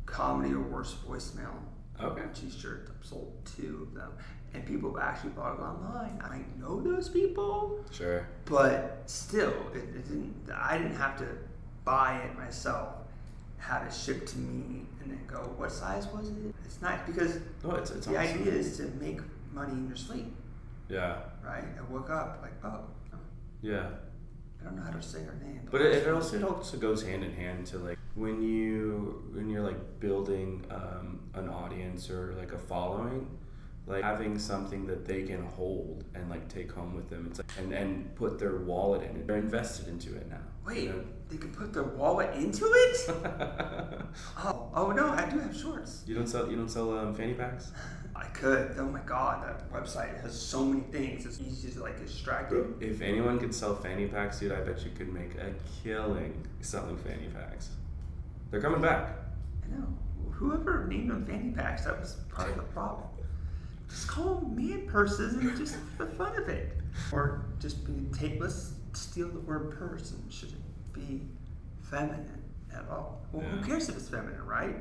comedy or worse voicemail. Okay. T-shirt. I've sold 2 of them, and people have actually bought it online. I know those people, Sure. but still, it didn't. I didn't have to buy it myself. Have it shipped to me, and then go, what size was it? It's nice because It's the awesome. idea is to make money in your sleep, Yeah. right? I woke up Yeah. I don't know how to say her name. But it also goes hand in hand to when you're building an audience or a following, like having something that they can hold and like take home with them. It's like, and put their wallet in it. They're invested into it now. Wait, you know? they can put their wallet into it? Oh no, I do have shorts. You don't sell fanny packs? I could. Oh my god, that website has so many things. It's easy to like distract you. If anyone could sell fanny packs, dude, I bet you could make a killing selling fanny packs. They're coming back. I know. Whoever named them fanny packs, that was part of the problem. Just call them man purses and just the fun of it. Or just let's steal the word purse and shouldn't be feminine at all. Well, who cares if it's feminine, right?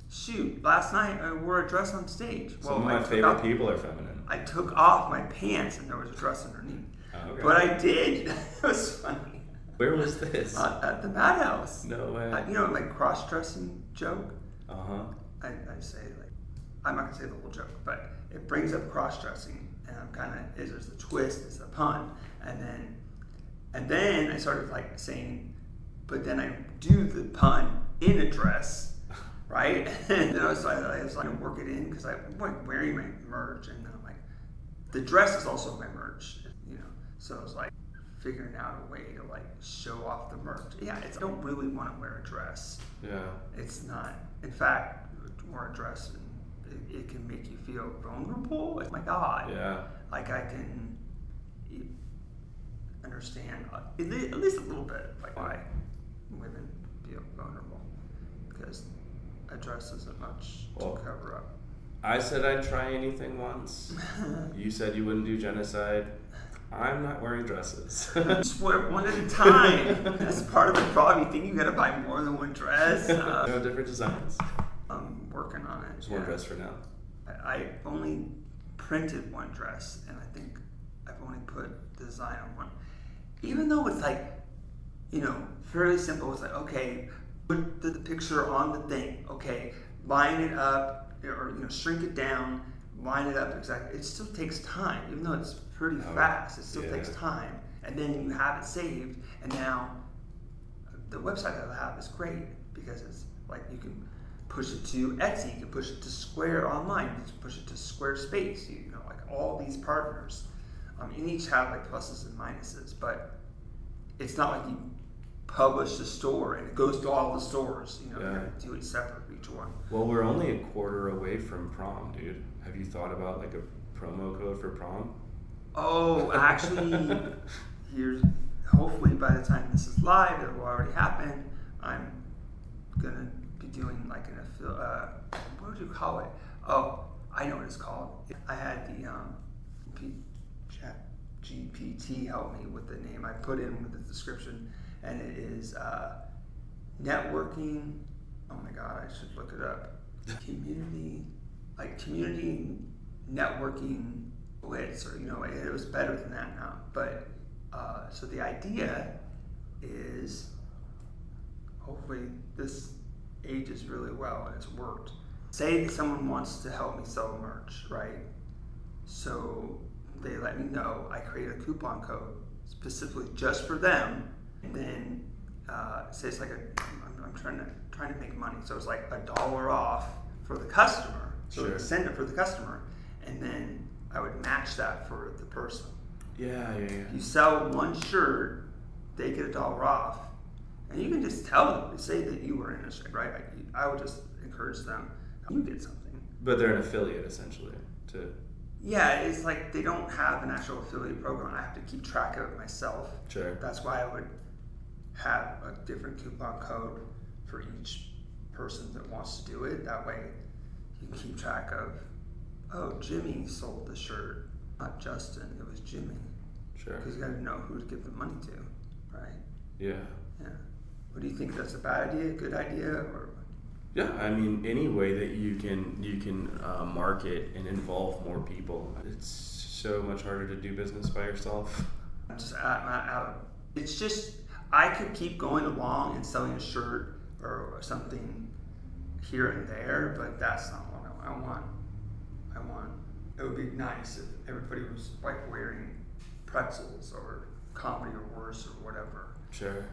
Shoot, last night I wore a dress on stage. Some of my favorite people are feminine. I took off my pants and there was a dress underneath. Oh, okay. But I did. It was funny. Where was this? At the Madhouse. No way. Like cross-dressing joke. Uh-huh. I say I'm not gonna say the whole joke, but it brings up cross-dressing, and I'm kind of there's the twist, it's the pun, and then I started like saying, but then I do the pun in a dress, right? And then I was like to work it in because I'm like wearing my merch, and then I'm like, the dress is also my merch, So I was like figuring out a way to like show off the merch. Yeah, I don't really want to wear a dress. Yeah. It's not. In fact, wear a dress and it can make you feel vulnerable. Oh my God. Yeah. Like I can understand at least a little bit like why women feel vulnerable, because a dress isn't much to cover up. I said I'd try anything once. You said you wouldn't do genocide. I'm not wearing dresses. Just wear one at a time. That's part of the problem. You think you gotta buy more than one dress? No, different designs. I'm working on it. Just one dress for now. I only printed one dress, and I think I've only put design on one. Even though it's like, fairly simple. It's like, okay, put the picture on the thing. Okay, line it up, or shrink it down, line it up exactly. It still takes time, even though it's pretty fast. It still takes time, and then you have it saved. And now, the website that I have is great because it's like you can push it to Etsy, you can push it to Square Online, you can push it to Squarespace. Like all these partners, and each have like pluses and minuses. But it's not like you publish the store and it goes to all the stores. You have to do it separate for each one. Well, we're only a quarter away from prom, dude. Have you thought about like a promo code for prom? Oh, actually, hopefully by the time this is live, it will already happen. I'm gonna be doing like what would you call it? Oh, I know what it's called. I had the Chat GPT help me with the name. I put in with the description, and it is networking. Oh my God, I should look it up. Community networking blitz, or it was better than that now. But so the idea is, hopefully this ages really well and it's worked. Say that someone wants to help me sell merch, right? So they let me know. I create a coupon code specifically just for them, and then say it's like I'm trying to make money, so it's like $1 off for the customer. So Sure. send it for the customer, and then I would match that for the person. Yeah. You sell one shirt, they get $1 off, and you can just tell them, say that you were interested, right? I would just encourage them. You get something. But they're an affiliate essentially. Yeah, it's like they don't have an actual affiliate program. I have to keep track of it myself. Sure. That's why I would have a different coupon code for each person that wants to do it. That way you can keep track of, oh, Jimmy sold the shirt, not Justin, it was Jimmy. Sure. Because you got to know who to give the money to, right? Yeah. What do you think? That's a bad idea, good idea, or? Yeah, I mean, any way that you can market and involve more people. It's so much harder to do business by yourself. It's just, I could keep going along and selling a shirt or something here and there, but that's not what I want. It would be nice if everybody was like wearing pretzels or comedy or worse or whatever. Sure.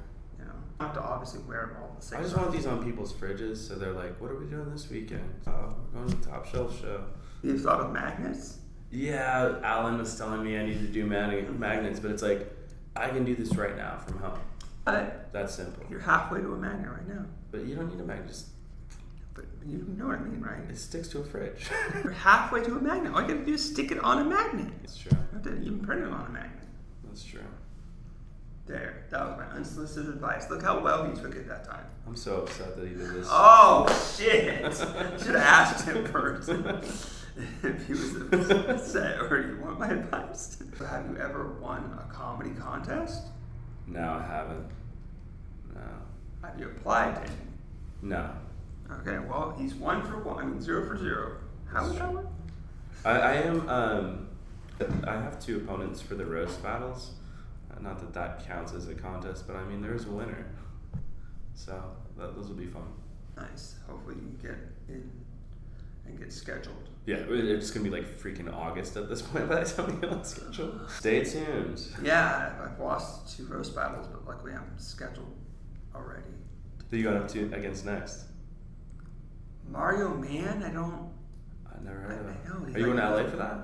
I have to obviously wear them all the same. I just want these on people's fridges, so they're like, "What are we doing this weekend? Oh, we're going to the Top Shelf show." You've thought of magnets? Yeah, Alan was telling me I need to do magnets, but it's like, I can do this right now from home. But That's simple. you're halfway to a magnet right now. But you don't need a magnet. Just, But you know what I mean, right? it sticks to a fridge. You're halfway to a magnet. All you gotta do is stick it on a magnet. It's true. You don't have to even print it on a magnet. That's true. There. That was my unsolicited advice. Look how well he took it that time. I'm so upset that he did this. Oh, shit. Should have asked him first. If he was upset, or do you want my advice? Have you ever won a comedy contest? No, I haven't. No. Have you applied to any? No. Okay, well, he's 1 for 1. I mean, 0 for 0. How was that one? I am, I have 2 opponents for the roast battles. Not that that counts as a contest, but I mean, there's a winner. So, those will be fun. Nice. Hopefully you can get in and get scheduled. Yeah, it's gonna be like freaking August at this point by the time we get on schedule. Stay tuned. Yeah, I've lost 2 roast battles, but luckily I'm scheduled already. Who you got up to against next? Mario Mann, I don't. I never heard of him. I know. he's Are you like- going to LA for that?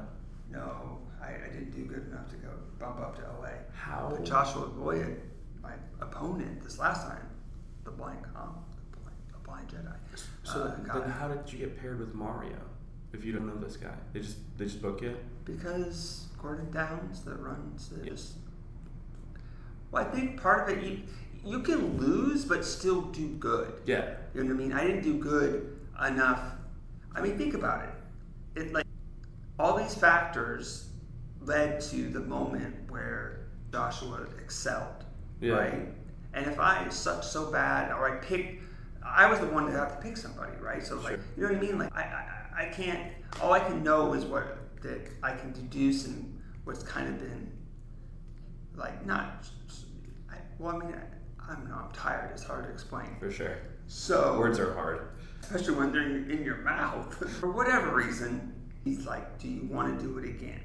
No, I didn't do good enough to go bump up to LA. How? But Joshua Boyd, my opponent this last time, the blind Jedi. So got then it. how did you get paired with Mario? If you don't know this guy, they just book you. Because Gordon Downs that runs this. Well, I think part of it you can lose but still do good. Yeah. You know what I mean? I didn't do good enough. I mean, think about it. It like all these factors led to the moment where Joshua excelled, Yeah. right? And if I sucked so bad, or I was the one to have to pick somebody, right? So like, Sure. you know what I mean? Like I can't. All I can know is what that I can deduce and what's kind of been like not. Well, I mean, I'm tired. It's hard to explain. For sure. So Words are hard. especially when they're in your mouth. For whatever reason, he's like, "Do you want to do it again?"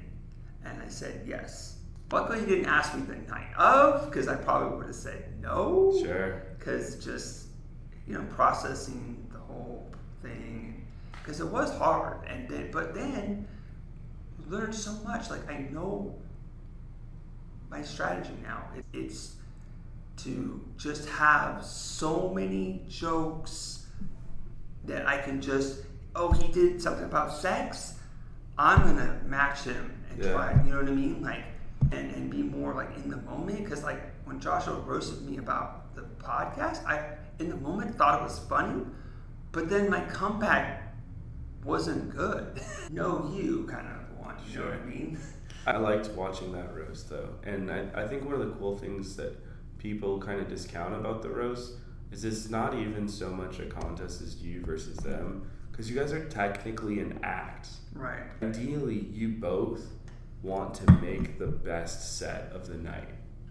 And I said yes. Luckily, he didn't ask me the night of, because I probably would have said no. Sure. Because just processing the whole thing, because it was hard, but then you learn so much. Like, I know my strategy now. It's to just have so many jokes that I can just, he did something about sex, I'm gonna match him and try, you know what I mean? Like, and be more like in the moment, because like when Joshua roasted me about the podcast, I in the moment thought it was funny, but then my comeback wasn't good. You kind of want, you know what I mean? I liked watching that roast though, and I think one of the cool things that people kind of discount about the roast is it's not even so much a contest as you versus them, because you guys are technically an act. Right. Ideally, you both want to make the best set of the night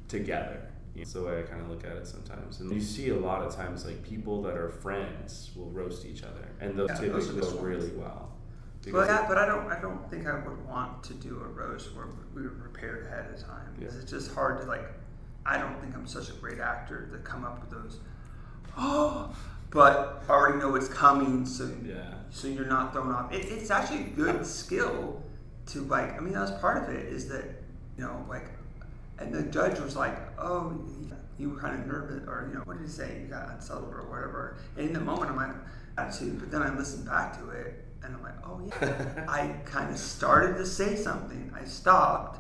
together. That's the way I kind of look at it sometimes. And you see a lot of times, like, people that are friends will roast each other, and those typically go really well. But I don't think I would want to do a roast where we were prepared ahead of time, because it's just hard to like. I don't think I'm such a great actor to come up with those. But I already know it's coming, so you're not thrown off. It's actually a good skill to like. I mean, that was part of it. Is that and the judge was like, you were kind of nervous, or what did he say? You got unsettled or whatever. And in the moment, I'm like, attitude. But then I listened back to it, and I'm like, oh yeah. I kind of started to say something. I stopped,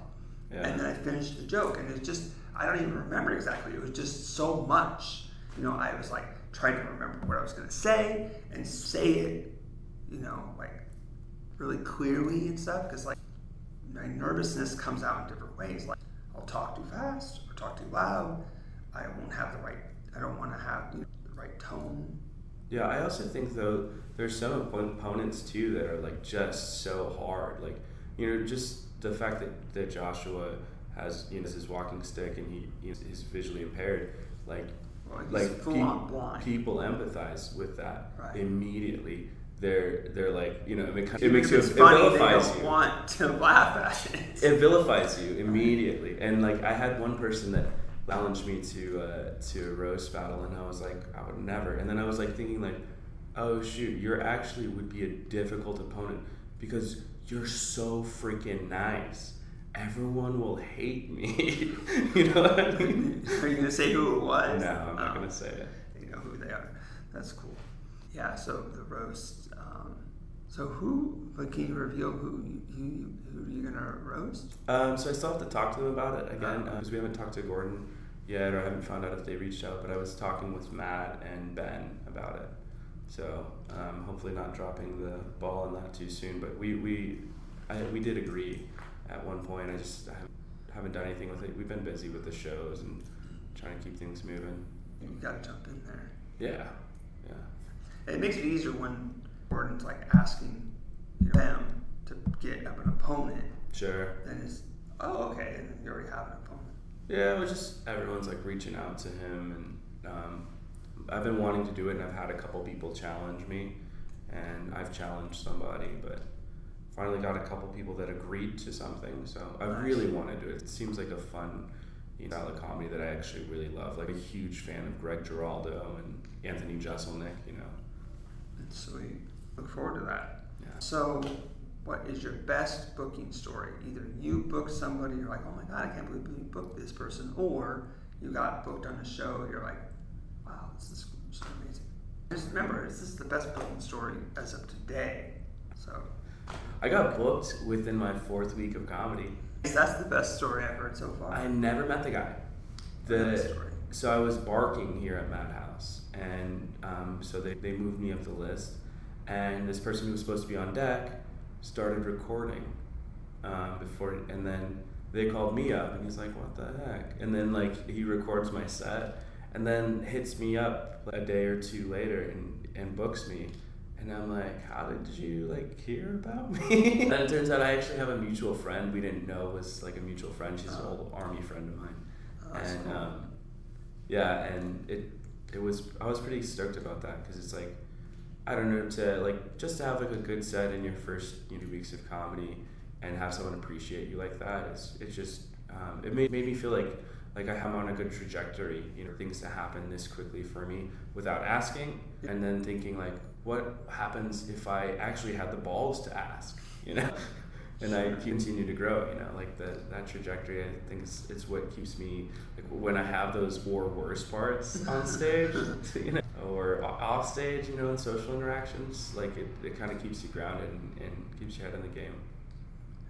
and then I finished the joke, and it's just. I don't even remember exactly. It was just so much. I was like trying to remember what I was going to say and say it, like really clearly and stuff. Because like my nervousness comes out in different ways. Like I'll talk too fast or talk too loud. I won't have the right. I don't want to have the right tone. Yeah, I also think though there's some opponents too that are like just so hard. Like just the fact that Joshua has his walking stick and he's visually impaired, people empathize with that immediately. They're like it makes you, it vilifies you. Want to laugh at it. It vilifies you immediately, and like I had one person that challenged me to a roast battle, and I was like, I would never. And then I was like thinking like, oh shoot, you're actually would be a difficult opponent because you're so freaking nice. Everyone will hate me. You know what I mean? Are you gonna say who it was? No, I'm not gonna say it. You know who they are. That's cool. Yeah. So the roast. So who? Like, can you reveal who you're gonna roast? So I still have to talk to them about it again because we haven't talked to Gordon yet, or I haven't found out if they reached out. But I was talking with Matt and Ben about it. So hopefully not dropping the ball on that too soon. But we did agree at one point. I haven't done anything with it. We've been busy with the shows and trying to keep things moving. You gotta jump in there. Yeah. It makes it easier when Gordon's like asking them to get up an opponent. Sure. Then it's okay, and you already have an opponent. Yeah, it was just everyone's like reaching out to him, and I've been wanting to do it, and I've had a couple people challenge me, and I've challenged somebody, but finally got a couple people that agreed to something. So I really want to do it. It seems like a fun style of comedy that I actually really love. Like a huge fan of Greg Giraldo and Anthony Jeselnik. That's sweet. Look forward to that. Yeah. So, what is your best booking story? Either you booked somebody, you're like, oh my god, I can't believe you booked this person, or you got booked on a show, you're like, wow, this is so amazing. Just remember, this is the best booking story as of today. So, I got booked within my 4th week of comedy. that's the best story I've heard so far. I never met the guy. So I was barking here at Madhouse, and so they moved me up the list, and this person who was supposed to be on deck started recording and then they called me up, and he's like, what the heck? And then like he records my set, and then hits me up a day or two later and books me. And I'm like, how did you like hear about me? And it turns out I actually have a mutual friend we didn't know was like a mutual friend. She's an old Army friend of mine. And cool. and it was, I was pretty stoked about that, because it's like, I don't know, just to have like a good set in your first 2 weeks of comedy and have someone appreciate you like that, it's just it made me feel like I'm on a good trajectory, things to happen this quickly for me without asking, and then thinking like, what happens if I actually had the balls to ask, and I continue to grow, like that trajectory. I think it's what keeps me, like when I have those worse parts on stage, or off stage, in social interactions, like it kind of keeps you grounded and keeps you ahead in the game.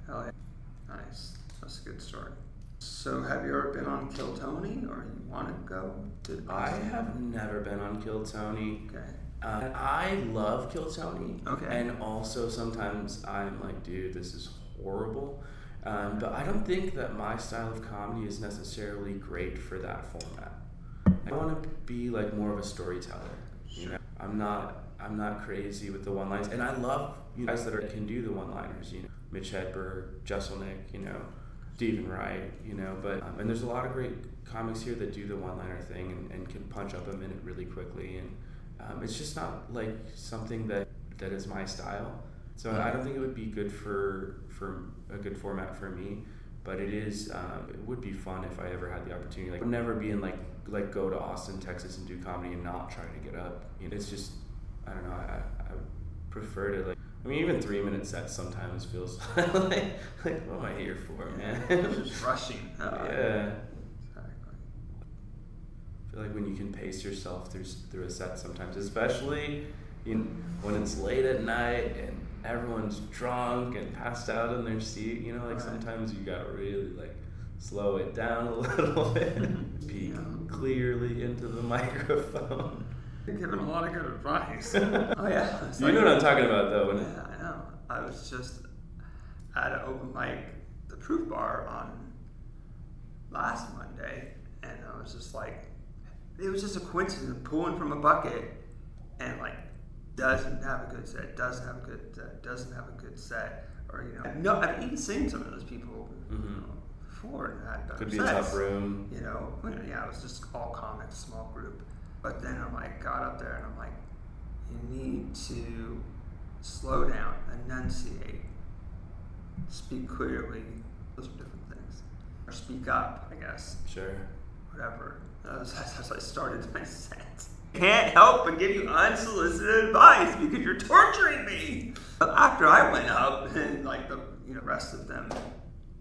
Hell yeah. Nice. That's a good story. So have you ever been on Kill Tony, or you want to go to I have never been on Kill Tony. Okay. I love Kill Tony. Okay. And also sometimes I'm like, dude, this is horrible. But I don't think that my style of comedy is necessarily great for that format. I want to be like more of a storyteller. Sure. I'm not crazy with the one-liners, and I love guys that can do the one-liners. Mitch Hedberg, Jeselnik, Stephen Wright, but and there's a lot of great comics here that do the one-liner thing and can punch up a minute really quickly, and it's just not like something that is my style. So I don't think it would be good for a good format for me, but it is. It would be fun if I ever had the opportunity. Like, I would never be in like go to Austin, Texas, and do comedy and not try to get up. It's just, I don't know. I would prefer to even 3-minute sets sometimes feels like what am I here for, man? Just rushing. Yeah. Exactly. I feel like when you can pace yourself through a set sometimes, especially when it's late at night and everyone's drunk and passed out in their seat, Right. Sometimes you gotta really slow it down a little bit, speak clearly into the microphone. You're giving a lot of good advice. Oh yeah. You know what I'm talking about, though. Yeah, I know. I was just at an open mic, the Proof Bar, on last Monday, and I was just like, it was just a coincidence of pulling from a bucket, and doesn't have a good set, doesn't have a good set, or no, I've even seen some of those people before and had better Could be sets. a tough room. Yeah, it was just all comics, small group. But then got up there and I'm like, you need to slow down, enunciate, speak clearly. Those are different things. Or speak up, I guess. Sure. Whatever. That's how I started my set. can't help but give you unsolicited advice because you're torturing me. But after I went up and like the rest of them,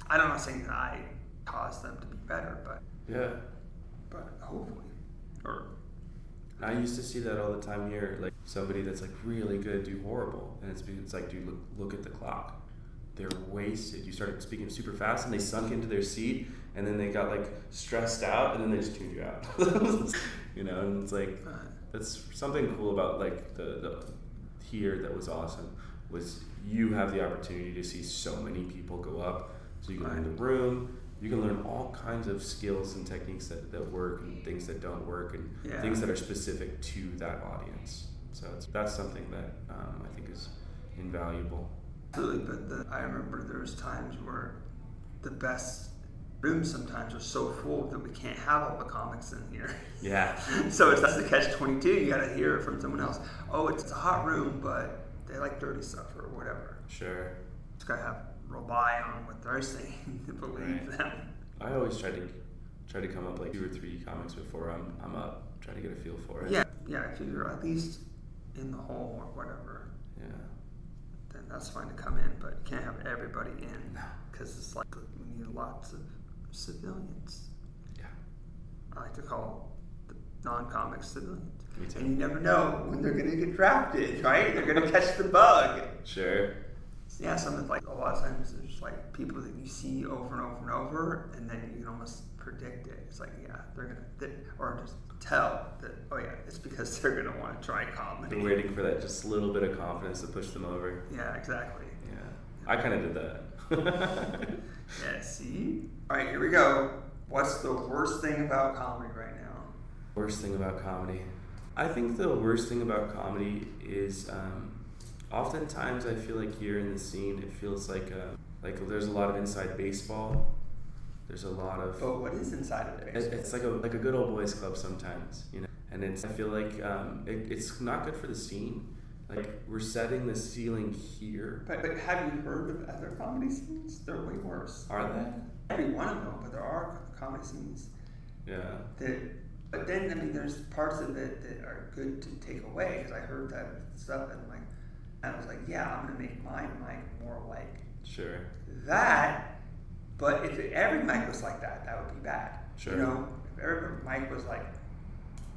I'm not saying that I caused them to be better, but hopefully. Or I used to see that all the time here, like somebody that's like really good do horrible, and it's like, dude, look at the clock. They're wasted. You started speaking super fast, and they sunk into their seat, and then they got like stressed out, and then they just tuned you out. And it's like that's something cool about like the here that was awesome was you have the opportunity to see so many people go up, so you can learn the room. You can learn all kinds of skills and techniques that work and things that don't work and things that are specific to that audience. So that's something that I think is invaluable. Absolutely, but I remember there was times where the best rooms sometimes are so full that we can't have all the comics in here. Yeah. So that's the catch-22. You got to hear it from someone else. Oh, it's a hot room, but they like dirty stuff or whatever. Sure. Just gotta rely on what they're saying to believe them. I always try to come up like 2 or 3 comics before I'm up. Try to get a feel for it. Yeah. If you're at least in the hole or whatever. Yeah. Then that's fine to come in, but you can't have everybody in because it's like we need lots of civilians. Yeah. I like to call the non-comics civilians. Me too. And you never know when they're going to get drafted, right? They're going to catch the bug. Sure. Yeah, something like a lot of times there's like people that you see over and over and over, and then you can almost predict it. It's like, they're gonna, or just tell that, it's because they're gonna want to try comedy. They're waiting for that just little bit of confidence to push them over. Yeah, exactly. Yeah, I kind of did that. Yeah, see? All right, here we go. What's the worst thing about comedy right now? Worst thing about comedy. I think the worst thing about comedy is oftentimes I feel like here in the scene it feels like there's a lot of inside baseball. There's a lot of. Oh, what is inside of the baseball? It's like a good old boys club sometimes, And I feel like it's not good for the scene. Like we're setting the ceiling here. But have you heard of other comedy scenes? They're way worse. Are they? Every one of them, but there are comedy scenes. Yeah. But then, I mean, there's parts of it that are good to take away, because I heard that stuff, and I was like, I'm going to make mine more like Sure. that, but if every mic was like that, that would be bad. Sure. If every mic was like,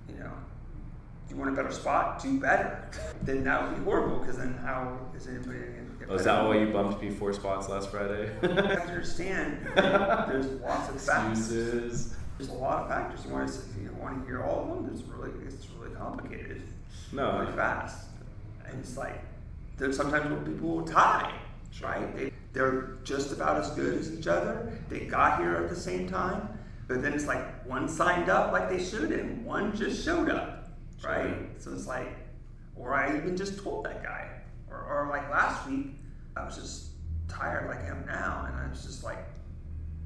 you want a better spot, do better, then that would be horrible, because then how is anybody going to get better? Is that why you bumped me 4 spots last Friday? You have to understand, there's lots of factors. Excuses. There's a lot of factors. You want to hear all of them. It's really complicated. No. Really fast. And it's like there's sometimes when people will tie, right? They're just about as good as each other. They got here at the same time, but then it's like one signed up like they should, and one just showed up, right? So it's like, or I even just told that guy, or like last week, I was just tired like I am now, and I was just like,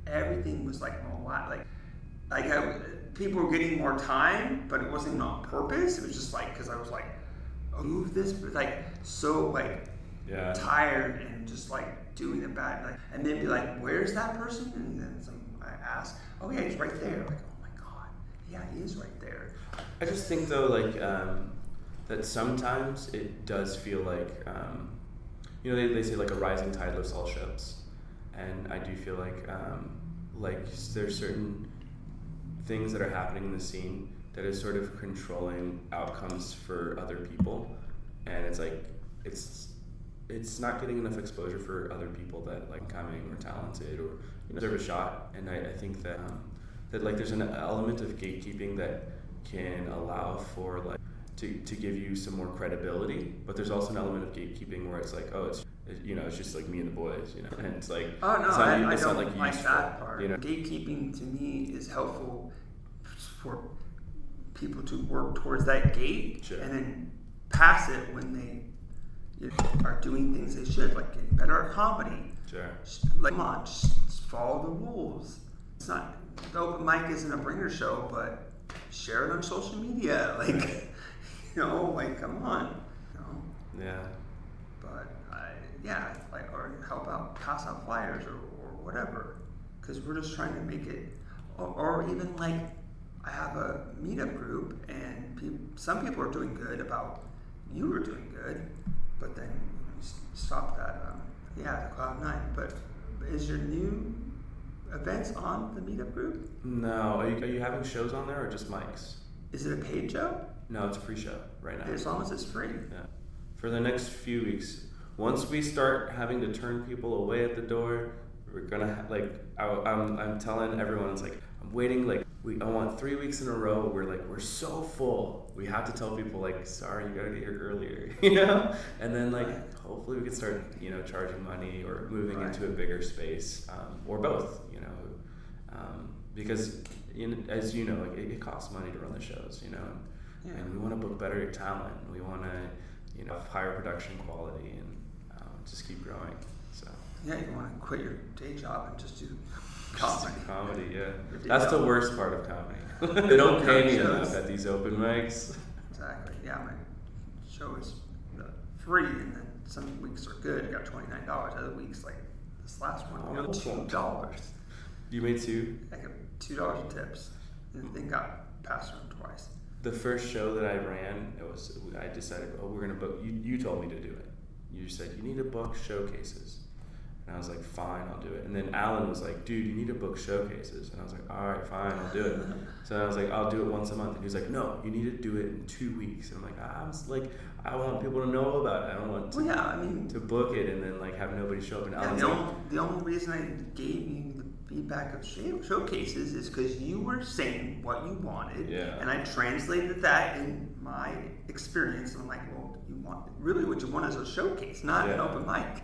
everything was like a lot people were getting more time, but it wasn't on purpose. It was just like, because I was like, move this, tired and just like doing it bad. And then be like, where's that person? And then I asked, he's right there. Like, oh my God, yeah, he is right there. I just think though, that sometimes it does feel like, they say like a rising tide lifts all ships, and I do feel like there's certain things that are happening in the scene that is sort of controlling outcomes for other people, and it's like it's not getting enough exposure for other people that like coming or talented or deserve a shot. And I think that there's an element of gatekeeping that can allow for to give you some more credibility, but there's also an element of gatekeeping where it's like, it's just like me and the boys, and it's like, I don't like like that part. Gatekeeping to me is helpful for people to work towards that gate, and then pass it when they are doing things they should, like getting better at comedy. Sure. Come on, just follow the rules. It's not, the open mic isn't a bringer show, but share it on social media. Come on. Yeah. But or help out, pass out flyers or whatever, because we're just trying to make it, or even I have a meetup group, and some people are doing good about you were doing good, but then you stopped that. The Cloud9. But is your new events on the meetup group? No. Are you having shows on there or just mics? Is it a paid show? No, it's a free show right now. As long as it's free. Yeah. For the next few weeks, once we start having to turn people away at the door, we're gonna I'm telling everyone, it's like I'm waiting. Like I want 3 weeks in a row. We're so full. We have to tell people like, sorry, you gotta get here earlier, And then hopefully we can start charging money or moving into a bigger space, or both, because as you know, it costs money to run the shows, and we want to book better talent. We want to have higher production quality and just keep growing. So yeah, you want to quit your day job and just do comedy. Yeah, that's the worst part of comedy. They don't pay me enough at these open mics. Exactly. Yeah, my show is free, and then some weeks are good. You got $29. Other weeks, like this last one, I got $2. You made two? I got $2 in tips, and the thing got passed around twice. The first show that I ran, I decided, we're gonna book. You told me to do it. You said you need to book showcases, and I was like, fine, I'll do it. And then Alan was like, dude, you need to book showcases, and I was like, all right, fine, I'll do it. So I was like, I'll do it once a month, and he was like, no, you need to do it in 2 weeks. And I'm like, I want people to know about it. I don't want to book it and then have nobody show up. And Alan's the only reason I gave you the feedback of showcases is because you were saying what you wanted, and I translated that in my experience. And I'm like, well, what you want is a showcase, not an open mic.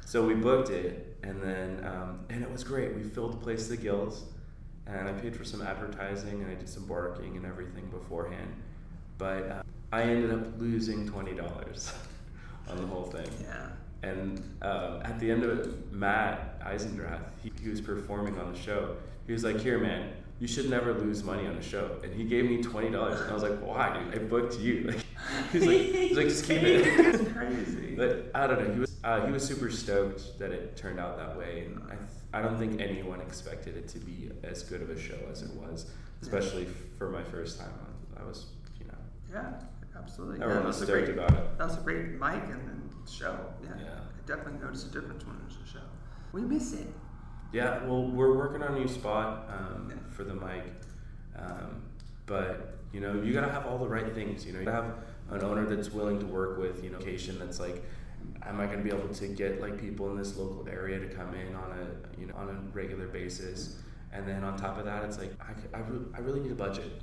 So we booked it, and then and it was great. We filled the place to the gills, and I paid for some advertising, and I did some barking and everything beforehand. But I ended up losing $20 on the whole thing. Yeah. And at the end of it, Matt Eisendrath, he was performing on the show. He was like, here, man, you should never lose money on a show. And he gave me $20. And I was like, why, dude? I booked you. He's like, just keep it. It's crazy. But I don't know. He was super stoked that it turned out that way. And I don't think anyone expected it to be as good of a show as it was, especially for my first time. I was, Yeah, absolutely. Everyone was stoked about it. That was a great mic and show. Yeah. I definitely noticed a difference when it was a show. We miss it. Yeah, well, we're working on a new spot for the mic, but you gotta have all the right things. You gotta have an owner that's willing to work with, location that's like, am I gonna be able to get people in this local area to come in on a regular basis? And then on top of that, it's like I really need a budget.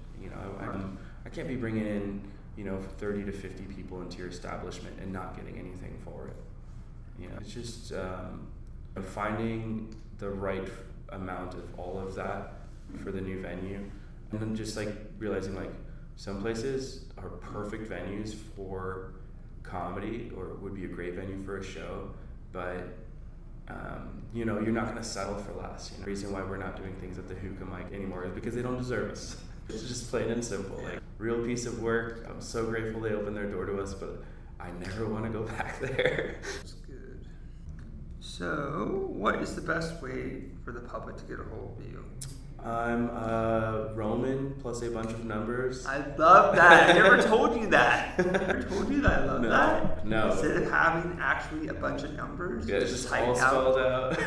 I can't be bringing in 30 to 50 people into your establishment and not getting anything for it. It's just finding the right amount of all of that for the new venue, and then just realizing some places are perfect venues for comedy or would be a great venue for a show, but you're not going to settle for less. The reason why we're not doing things at the hookah mic anymore is because they don't deserve us. It's just plain and simple. Real piece of work. I'm so grateful they opened their door to us, but I never want to go back there. That's good. So, what is the best way for the public to get a hold of you? I'm Roman plus a bunch of numbers. I love that. I never told you that. I never told you that. I love that. No. Instead of having actually a bunch of numbers, it's just all spelled out.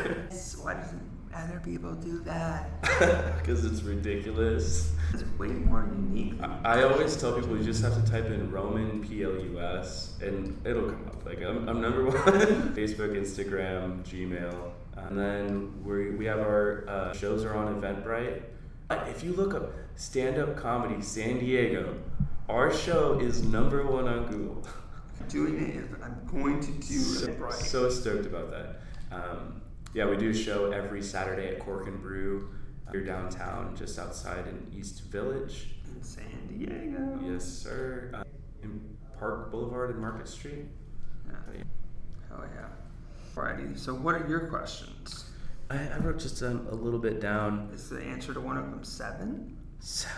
Why doesn't other people do that? Because it's ridiculous. It's way more unique. I always tell people you just have to type in Roman PLUS and it'll come up. I'm number one. Facebook, Instagram, Gmail. And then we have our shows are on Eventbrite. If you look up stand-up comedy San Diego, our show is number one on Google. Doing it, I'm going to do Eventbrite. So stoked about that. We do a show every Saturday at Cork and Brew here downtown, just outside in East Village. In San Diego. Yes, sir. In Park Boulevard and Market Street. Yeah. Oh, yeah. Alrighty, so what are your questions? I wrote just a little bit down. Is the answer to one of them 7? 7.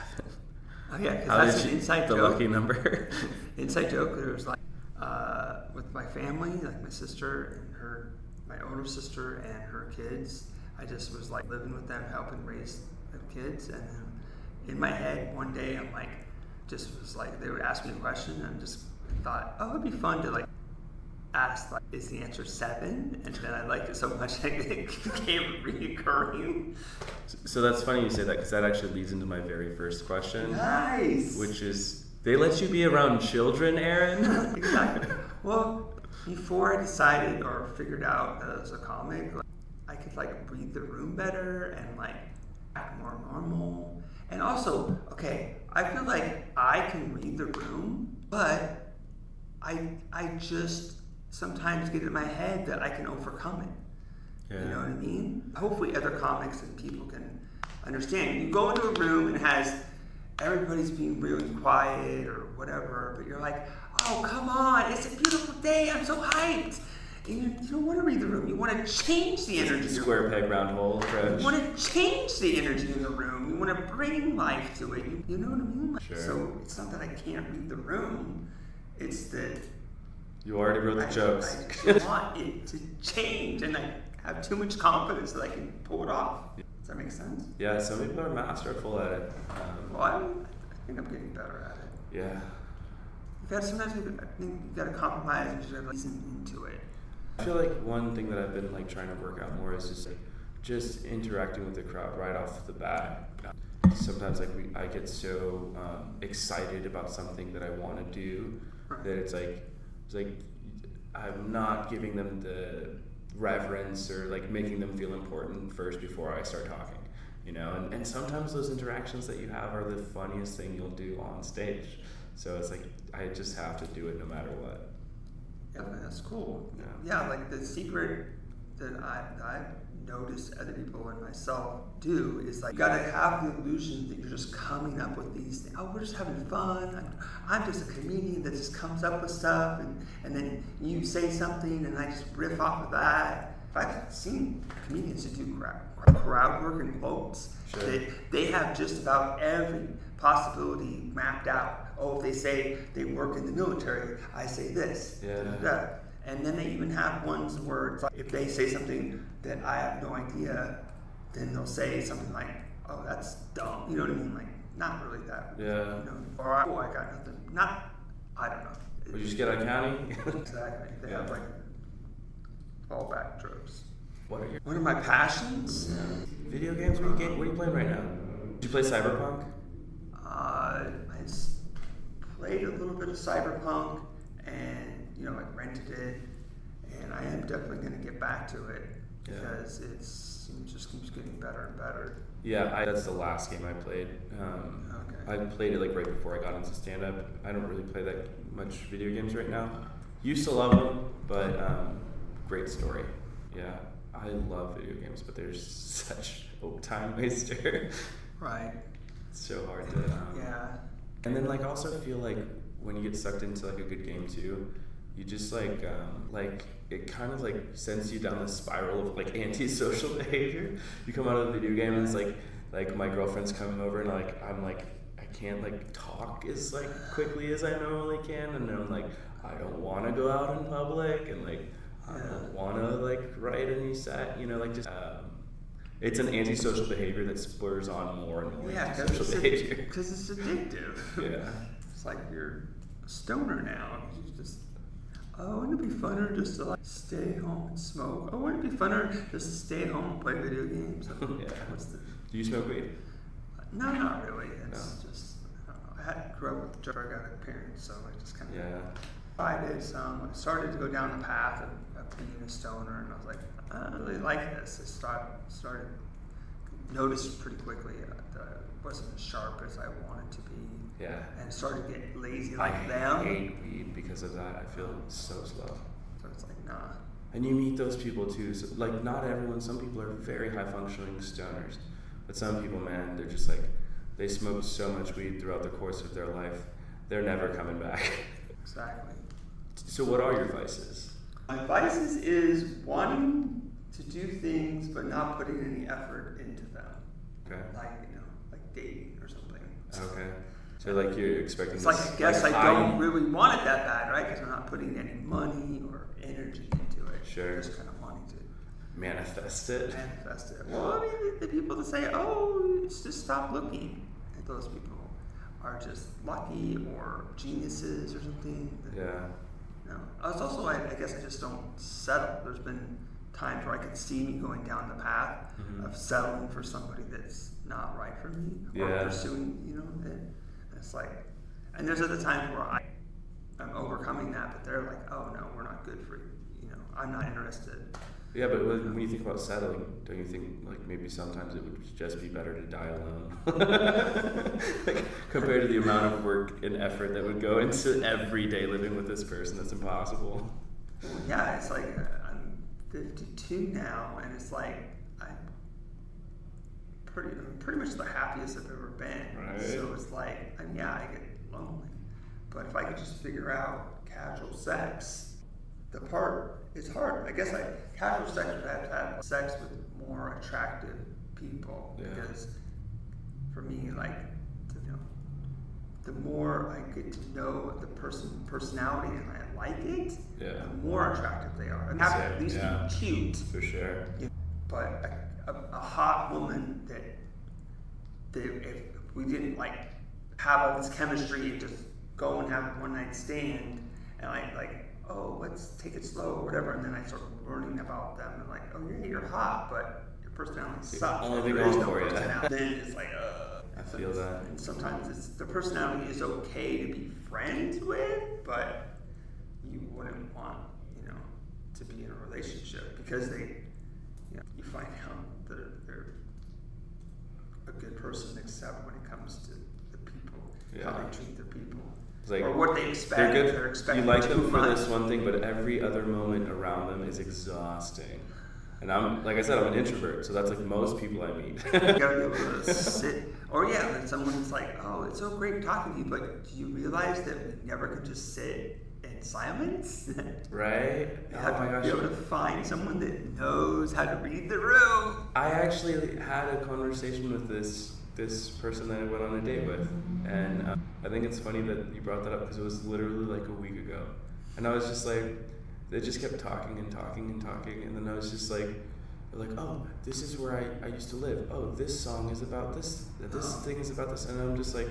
Oh yeah, because that's an inside joke. The lucky number. Inside joke. There was with my family, my sister and my older sister and her kids. I just was living with them, helping raise the kids, and in my head one day, I'm like, just was like, they would ask me a question, and I just thought, oh, it'd be fun to like ask, like, is the answer 7? And then I liked it so much that it became recurring. So that's funny you say that, because that actually leads into my very first question. Nice. Which is, they let you be around children, Aaron? Exactly. Well, before I decided or figured out that it was a comic, like, I could like read the room better and like act more normal. And also, okay, I feel like I can read the room, but I just sometimes get in my head that I can overcome it. Yeah. You know what I mean? Hopefully other comics and people can understand. You go into a room and it has everybody's being really quiet or whatever, but you're like, oh, come on, it's a beautiful day, I'm so hyped. And you don't want to read the room, you want to change the energy. Square peg, round hole approach. You want to change the energy in the room, you want to bring life to it. You know what I mean? Sure. So it's not that I can't read the room, it's that You already wrote the jokes. I just want it to change, and I have too much confidence that I can pull it off. Does that make sense? Yeah, some people are masterful at it. Well, I think I'm getting better at it. Yeah. Sometimes I think you've got to compromise and just got to listen into it. I feel like one thing that I've been like trying to work out more is just interacting with the crowd right off the bat. Sometimes like I get so excited about something that I want to do that it's like I'm not giving them the reverence or like making them feel important first before I start talking, you know. And sometimes those interactions that you have are the funniest thing you'll do on stage. So it's like I just have to do it no matter what. Yeah, that's cool. Yeah. Like the secret that I've noticed other people and myself do is like you gotta have the illusion that you're just coming up with these things. Oh, we're just having fun. I'm just a comedian that just comes up with stuff, and then you say something and I just riff off of that. I've seen comedians who do crowd work and quotes. Sure. They have just about every possibility mapped out. Oh, if they say they work in the military, I say this. Yeah. And then they even have ones where it's like, if they say something that I have no idea, then they'll say something like, oh, that's dumb. You know what I mean? Like, not really that. Yeah. You know, or, oh, I got nothing. I don't know. Would you just get uncanny? Exactly. They have like fallback tropes. What are your One of my passions? video games? What are you playing right now? Did you play Cyberpunk? I played a little bit of Cyberpunk, and I rented it, and I am definitely going to get back to it because it just keeps getting better and better. Yeah, that's the last game I played. I played it like right before I got into stand-up. I don't really play that much video games right now. Used to love them, but great story. Yeah, I love video games, but there's such a time waster. Right. It's so hard to. Yeah. And then like also feel like when you get sucked into like a good game too, you just like it kind of like sends you down this spiral of like antisocial behavior. You come out of the video game and it's like my girlfriend's coming over and like I'm like I can't like talk as like quickly as I normally can, and then I'm like I don't want to go out in public, and like I don't want to like write a new set, like just it's an antisocial behavior that spurs on more and more antisocial behavior. Because it's addictive. Yeah. It's like you're a stoner now. You just, wouldn't it be funner just to like stay home and smoke? Oh, wouldn't it be funner just to stay home and play video games? Yeah. Do you smoke weed? No, not really. It's just, I grew up with drug addict parents, so I just kind of tried it some. I started to go down the path of being a stoner, and I was like, I don't really like this. I started noticed pretty quickly that I wasn't as sharp as I wanted to be. Yeah. And started to get lazy like them. I hate weed because of that. I feel so slow. So it's like, nah. And you meet those people too. So, like, not everyone. Some people are very high functioning stoners, but some people, man, they're just like they smoke so much weed throughout the course of their life, they're never coming back. Exactly. So, what are your vices? My vices is wanting to do things but not putting any effort into them. Okay. Like dating or something. Okay. So like you're expecting. It's like I guess I don't really want it that bad, right? Because I'm not putting any money or energy into it. Sure. I'm just kind of wanting to manifest it. Well, I mean, the people that say, "Oh, it's just stop looking." those people are just lucky or geniuses or something. Yeah. No. It's also, I guess I just don't settle. There's been times where I could see me going down the path of settling for somebody that's not right for me, or pursuing, and it's like, and there's other times where I'm overcoming that, but they're like, oh no, we're not good for you. I'm not interested. Yeah, but when you think about settling, don't you think like maybe sometimes it would just be better to die alone? Like, compared to the amount of work and effort that would go into every day living with this person, that's impossible. Yeah, it's like I'm 52 now, and it's like I'm pretty much the happiest I've ever been. Right. So it's like, I get lonely, but if I could just figure out casual sex. The part is hard. I guess casual sex would have to have sex with more attractive people because for me, like, the more I get to know the personality and I like it, the more attractive they are. And have to at least be cute. For sure. But a hot woman that if we didn't like have all this chemistry and just go and have a one night stand and oh, let's take it slow or whatever, and then I start learning about them and like, oh yeah, you're hot, but your personality sucks. Only thing going for you. Then it's like, I feel that. And sometimes the personality is okay to be friends with, but you wouldn't want, to be in a relationship because you find out they're a good person except when it comes to the people, how they treat their people. Like, or what they expect. They're good. They're expecting you like them for much. this one thing, but every other moment around them is exhausting. And I'm an introvert, so that's like most people I meet. You gotta be able to sit, or when someone's like, "Oh, it's so great talking to you," but do you realize that we never could just sit in silence? Right? You have to be able to find someone that knows how to read the room. I actually had a conversation with this person that I went on a date with, and I think it's funny that you brought that up because it was literally like a week ago, and I was just like, they just kept talking and talking and talking, and then I was just like, oh, this is where I used to live. Oh, this song is about this. This thing is about this, and I'm just like.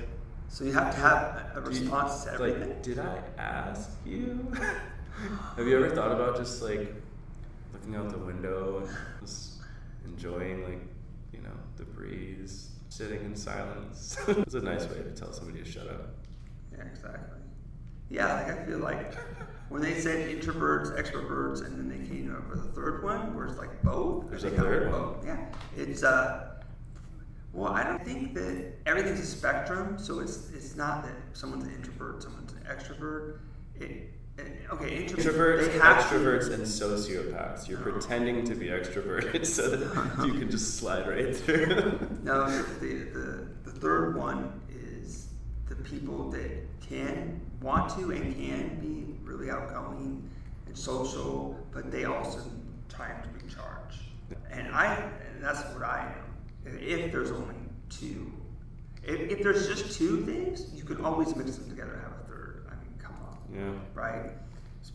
So you have to have a response to everything. Like, did I ask you? Have you ever thought about just like looking out the window and just enjoying the breeze? Sitting in silence. It's a nice way to tell somebody to shut up. Yeah, exactly. Yeah, I feel like when they said introverts, extroverts, and then they came up with a third one, where it's like both. There's a third one. Both. Yeah, it's well, I don't think that everything's a spectrum. So it's not that someone's an introvert, someone's an extrovert. Introverts, extroverts, and sociopaths. You're pretending to be extroverted so that you can just slide right through. No, the third one is the people that want to and can be really outgoing and social, but they also need time to recharge. And that's what I am. If there's only two, if there's just two things, you can always mix them together and have a third. I mean, come on. Yeah. Right?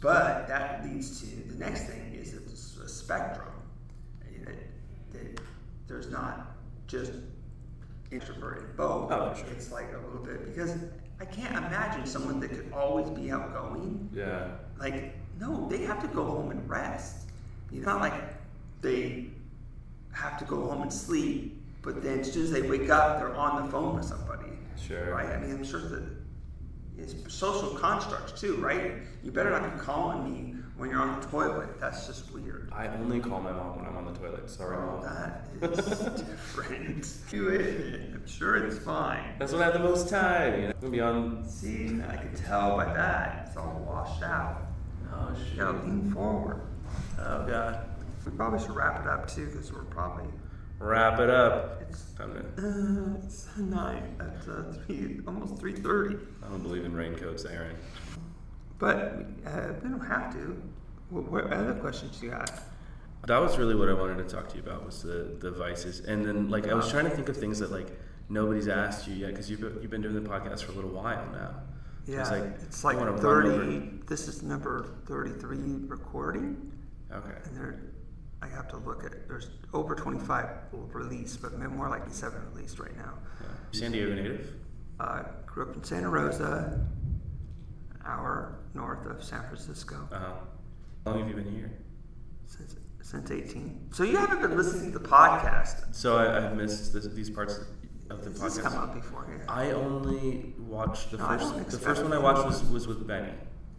But that leads to the next thing is it's a spectrum. That there's not just introverted both. Oh, sure. It's like a little bit, because I can't imagine someone that could always be outgoing. Yeah. Like, no, they have to go home and rest. It's not like they have to go home and sleep, but then as soon as they wake up, they're on the phone with somebody. Sure. Right? I mean, I'm sure that it's social constructs too, right? You better not be calling me when you're on the toilet. That's just weird. I only call my mom when I'm on the toilet. Sorry, Mom. That is different. Do it. I'm sure it's fine. That's when I have the most time. I'm gonna be on. See, I can tell by that. It's all washed out. Oh shit. You gotta lean forward. Oh god. We probably should wrap it up too, because we're probably. Wrap it up. It's Time to. it's 9 at 3, almost 3:30. I don't believe in raincoats, Aaron. But we don't have to. What other questions you got? That was really what I wanted to talk to you about, was the vices, and then like I was trying to think of things that like nobody's asked you yet, because you've been doing the podcast for a little while now. Yeah, it's I like wanna run 30. over- This is number 33 recording, Okay. and I have to look at. There's over 25 released, but more likely 7 released right now. Yeah. San Diego native? Grew up in Santa Rosa, an hour north of San Francisco. How long have you been here? Since 18. So you haven't been listening to the podcast. So I've missed these parts of the This podcast. has come up before here. I only watched the No, I don't first. The expect first one I it. watched was with Benny.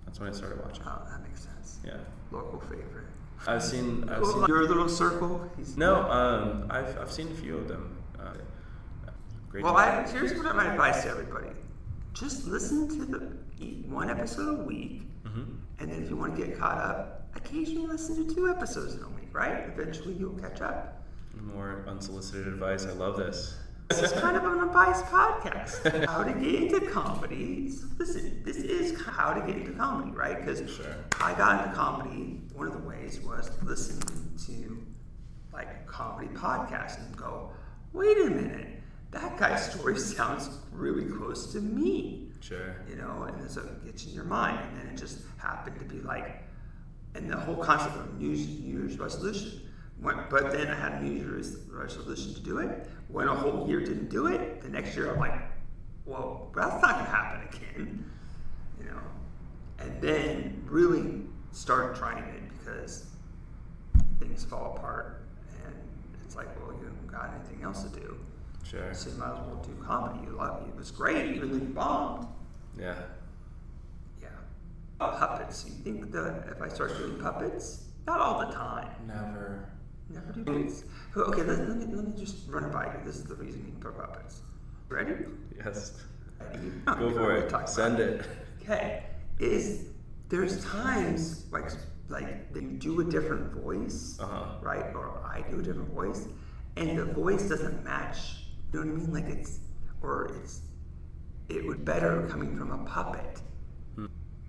That's when I started watching. Oh, that makes sense. Yeah, Local favorite. I've seen. Your little circle. No, I've seen a few of them. Great. Well, here's what my advice to everybody: just listen to one episode a week, and then if you want to get caught up, occasionally listen to 2 episodes in a week. Right? Eventually, you'll catch up. More unsolicited advice. I love this. This is kind of an unbiased podcast. How to get into comedy. So listen, this is how to get into comedy, right? Because I got into comedy. One of the ways was listening to like comedy podcasts and go, wait a minute, that guy's story sounds really close to me. Sure. You know, and so it gets in your mind, and then it just happened to be like, and the whole concept of New Year's resolution. But then I had a New Year's resolution to do it. When a whole year didn't do it, the next year I'm like, well, that's not going to happen again. You know, and then really start trying it because things fall apart, and it's like, well, you haven't got anything else to do. Sure. So you might as well do comedy. It was great, even though you bombed. Yeah. Yeah. Puppets. You think that if I start doing puppets, not all the time. Never. Never do puppets. Okay, let me just run it by you. This is the reason you put puppets. Ready? Yes. Ready? Go for it. Send it. Okay. There's times like that you do a different voice, right? Or I do a different voice, and the voice doesn't match. You know what I mean? Like it would better coming from a puppet.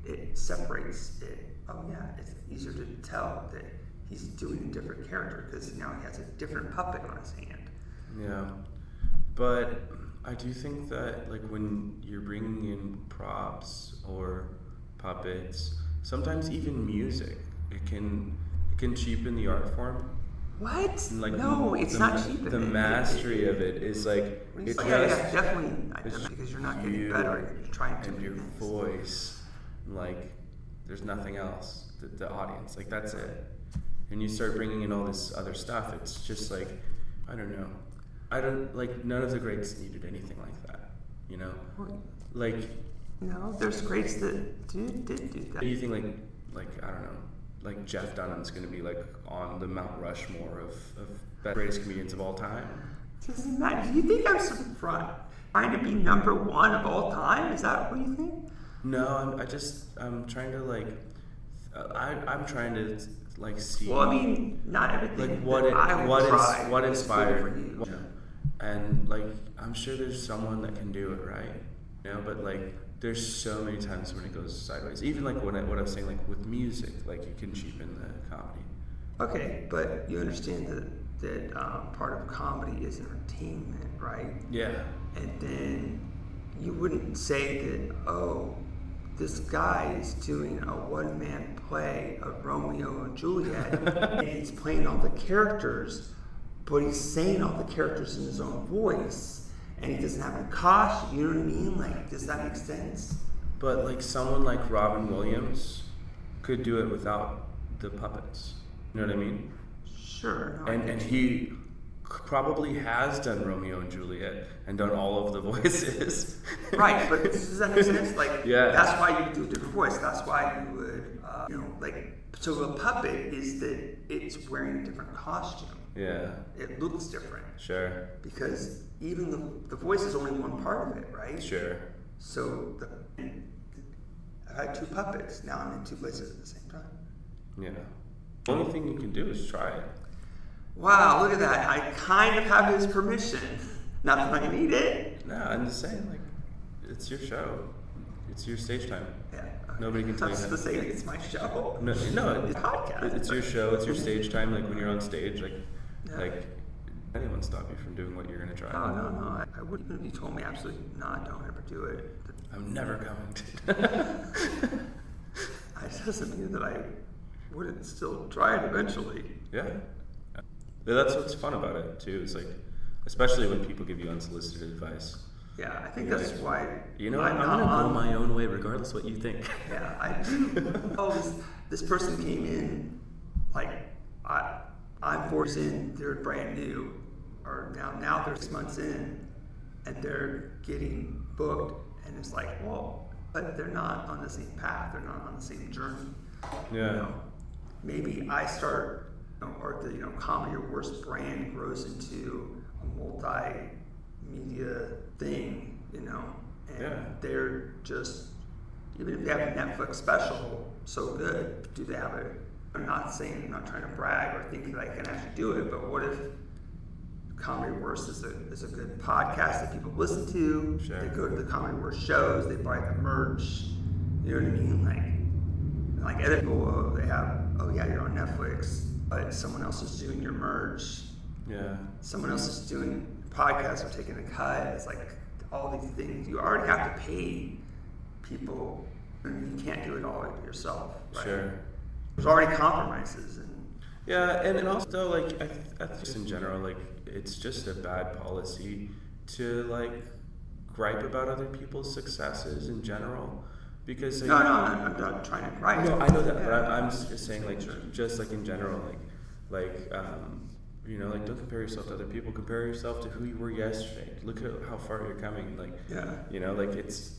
It separates it. Oh yeah, it's easier to tell that he's doing a different character because now he has a different puppet on his hand. Yeah, but I do think that like when you're bringing in props or puppets, sometimes even music, it can cheapen the art form. What? Like no, it's not cheap. The mastery of it is like it's definitely because you're not getting better. You're trying to. And your voice, like there's nothing else. The audience, like that's it. And you start bringing in all this other stuff. It's just like I don't know. I don't like none of the greats needed anything like that. You know, like no, there's greats that did do that. Do you think like I don't know. Like Jeff Dunham's going to be like on the Mount Rushmore of the greatest comedians of all time. Doesn't matter. Do you think I'm trying to be number 1 of all time? Is that what you think? No, I'm trying to like, I'm trying to like see. Well, I mean, not everything. Like what inspired you? And like I'm sure there's someone that can do it, right? You know, but like. There's so many times when it goes sideways. Even like what I was saying, like with music, like you can cheapen the comedy. Okay, but you understand that part of comedy is entertainment, right? Yeah. And then you wouldn't say that, oh, this guy is doing a one-man play of Romeo and Juliet, and he's playing all the characters, but he's saying all the characters in his own voice. And he doesn't have a costume, you know what I mean? Like, does that make sense? But like someone like Robin Williams could do it without the puppets. You know what I mean? Sure. No, and he probably has done Romeo and Juliet and done all of the voices. Right, but does that make sense? Like, yeah. That's why you do a different voice. That's why you would, so a puppet is that it's wearing a different costume. Yeah. It looks different. Sure. Because even the voice is only one part of it, right? Sure. So I had 2 puppets. Now I'm in 2 places at the same time. Yeah. The only thing you can do is try it. Wow, look at that. I kind of have his permission. Not that I need it. No, I'm just saying, like, it's your show. It's your stage time. Yeah. Nobody can tell you that. That's to say it's my show. No, it's a podcast. It's your show. It's your stage time. Like when you're on stage, like anyone stop you from doing what you're gonna try. Oh no, I wouldn't. Even if you told me absolutely not, don't ever do it. I'm never going to. It doesn't mean that I wouldn't still try it eventually. Yeah. That's what's fun about it too. It's like, especially when people give you unsolicited advice. Yeah, I think that's why. I'm gonna go my own way, regardless what you think. Yeah, I do. This person came in, like, I'm 4 years in, they're brand new, or now they're 6 months in, and they're getting booked, and it's like, well, but they're not on the same path, they're not on the same journey. Yeah. Maybe I start, or the Comedy or Worst brand grows into a multimedia thing, and they're just, even if they have a Netflix special, so good, do they have I'm not trying to brag or think that I can actually do it, but what if Comedy Worst is a good podcast that people listen to? Sure. They go to the Comedy Worst shows, they buy the merch, you know what I mean? Like other people, they have, you're on Netflix, but someone else is doing your merch. Yeah. Someone else is doing podcasts or taking a cut. It's like all these things. You already have to pay people, and you can't do it all yourself. Right? Sure. There's already compromises. And also, like, I think just in general, like, it's just a bad policy to, like, gripe about other people's successes in general. Because, like, No, I'm not trying to gripe. No, I know that, but I'm just saying, like, just, like, in general, like, like, don't compare yourself to other people. Compare yourself to who you were yesterday. Look at how far you're coming. Like, like, it's,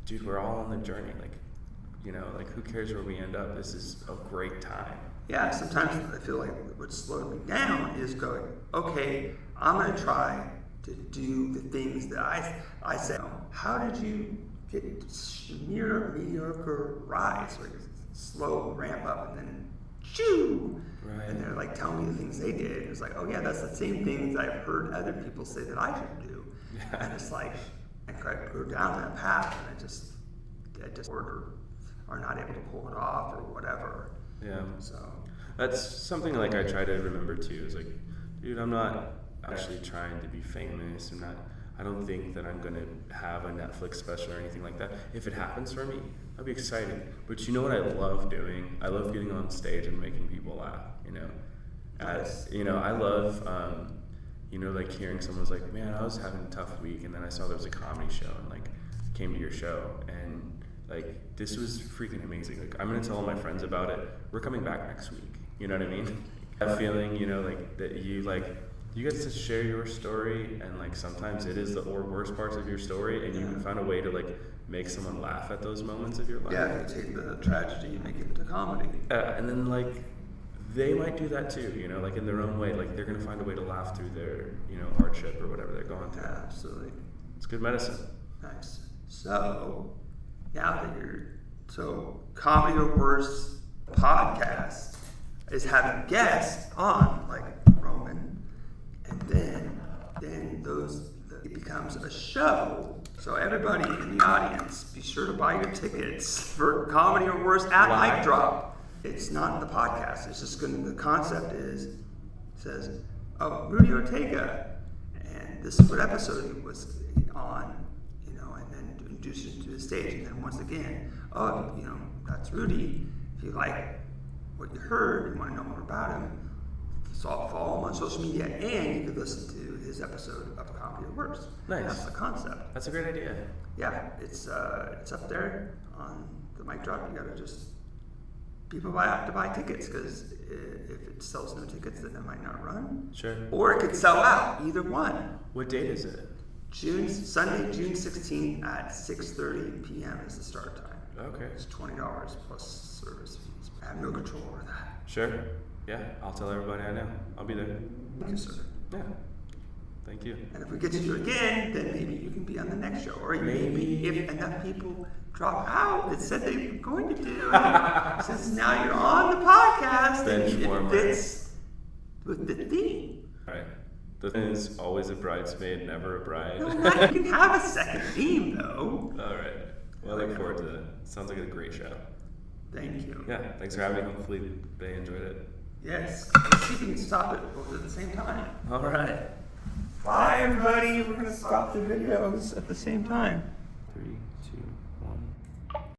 dude, we're all on the journey. Like, like, who cares where we end up? This is a great time. Yeah, sometimes I feel like what's slowing me down is going, okay, I'm going to try to do the things that I said. How did you get mediocre rise, where you slow ramp up and then shoo? Right. And they're like telling me the things they did. It's like, oh yeah, that's the same things I've heard other people say that I should do. Yeah. And it's like, I go down that path and I just are not able to pull it off or whatever. Yeah. So that's something like I try to remember too. Is like, dude, I'm not actually trying to be famous. I don't think that I'm gonna have a Netflix special or anything like that. If it happens for me, I'll be excited. But you know what I love doing? I love getting on stage and making people laugh. I love like hearing someone's like, man, I was having a tough week, and then I saw there was a comedy show and like came to your show, and like, this was freaking amazing. Like, I'm gonna tell all my friends about it. We're coming back next week. You know what I mean? That feeling, like that you get to share your story, and like sometimes it is the worst parts of your story, and you can find a way to like make someone laugh at those moments of your life. Yeah, you take the tragedy, you make it into comedy. And then like they might do that too. Like in their own way. Like they're gonna find a way to laugh through their hardship or whatever they're going through. Yeah, absolutely. It's good medicine. Nice. So now that Comedy or Worst podcast is having guests on, like Roman, and then it becomes a show. So everybody in the audience, be sure to buy your tickets for Comedy or Worst at Mic Drop. It's not the podcast. It's just the concept says, Rudy Ortega, and this is what episode he was on, and then introduce you to the stage, and then once again, that's Rudy. If you like what you heard, you want to know more about him, follow him on social media, and you can listen to his episode of Comedy or Worst. Nice. That's the concept. That's a great idea. Yeah, it's up there on the Mic Drop. You gotta people have to buy tickets, because if it sells no tickets, then it might not run. Sure. Or it could sell out. Either one. What date is it? Sunday, June 16th at 6:30 p.m. is the start time. Okay. It's $20 plus service fees. I have no control over that. Sure. Yeah, I'll tell everybody I know. I'll be there. Thank you, sir. Yeah. Thank you. And if we get to do it again, then maybe you can be on the next show. Or maybe if enough people drop out that said they were going to do it, since now you're on the podcast, then it fits with the theme. Right. The thing is, always a bridesmaid, never a bride. No, you can have a second theme, though. All right. Well, I look forward to it. Sounds like a great show. Thank you. Yeah, thanks for having me. Hopefully they enjoyed it. Yes. See if you can stop it both at the same time. All right. Bye, everybody. We're going to stop the videos at the same time. 3,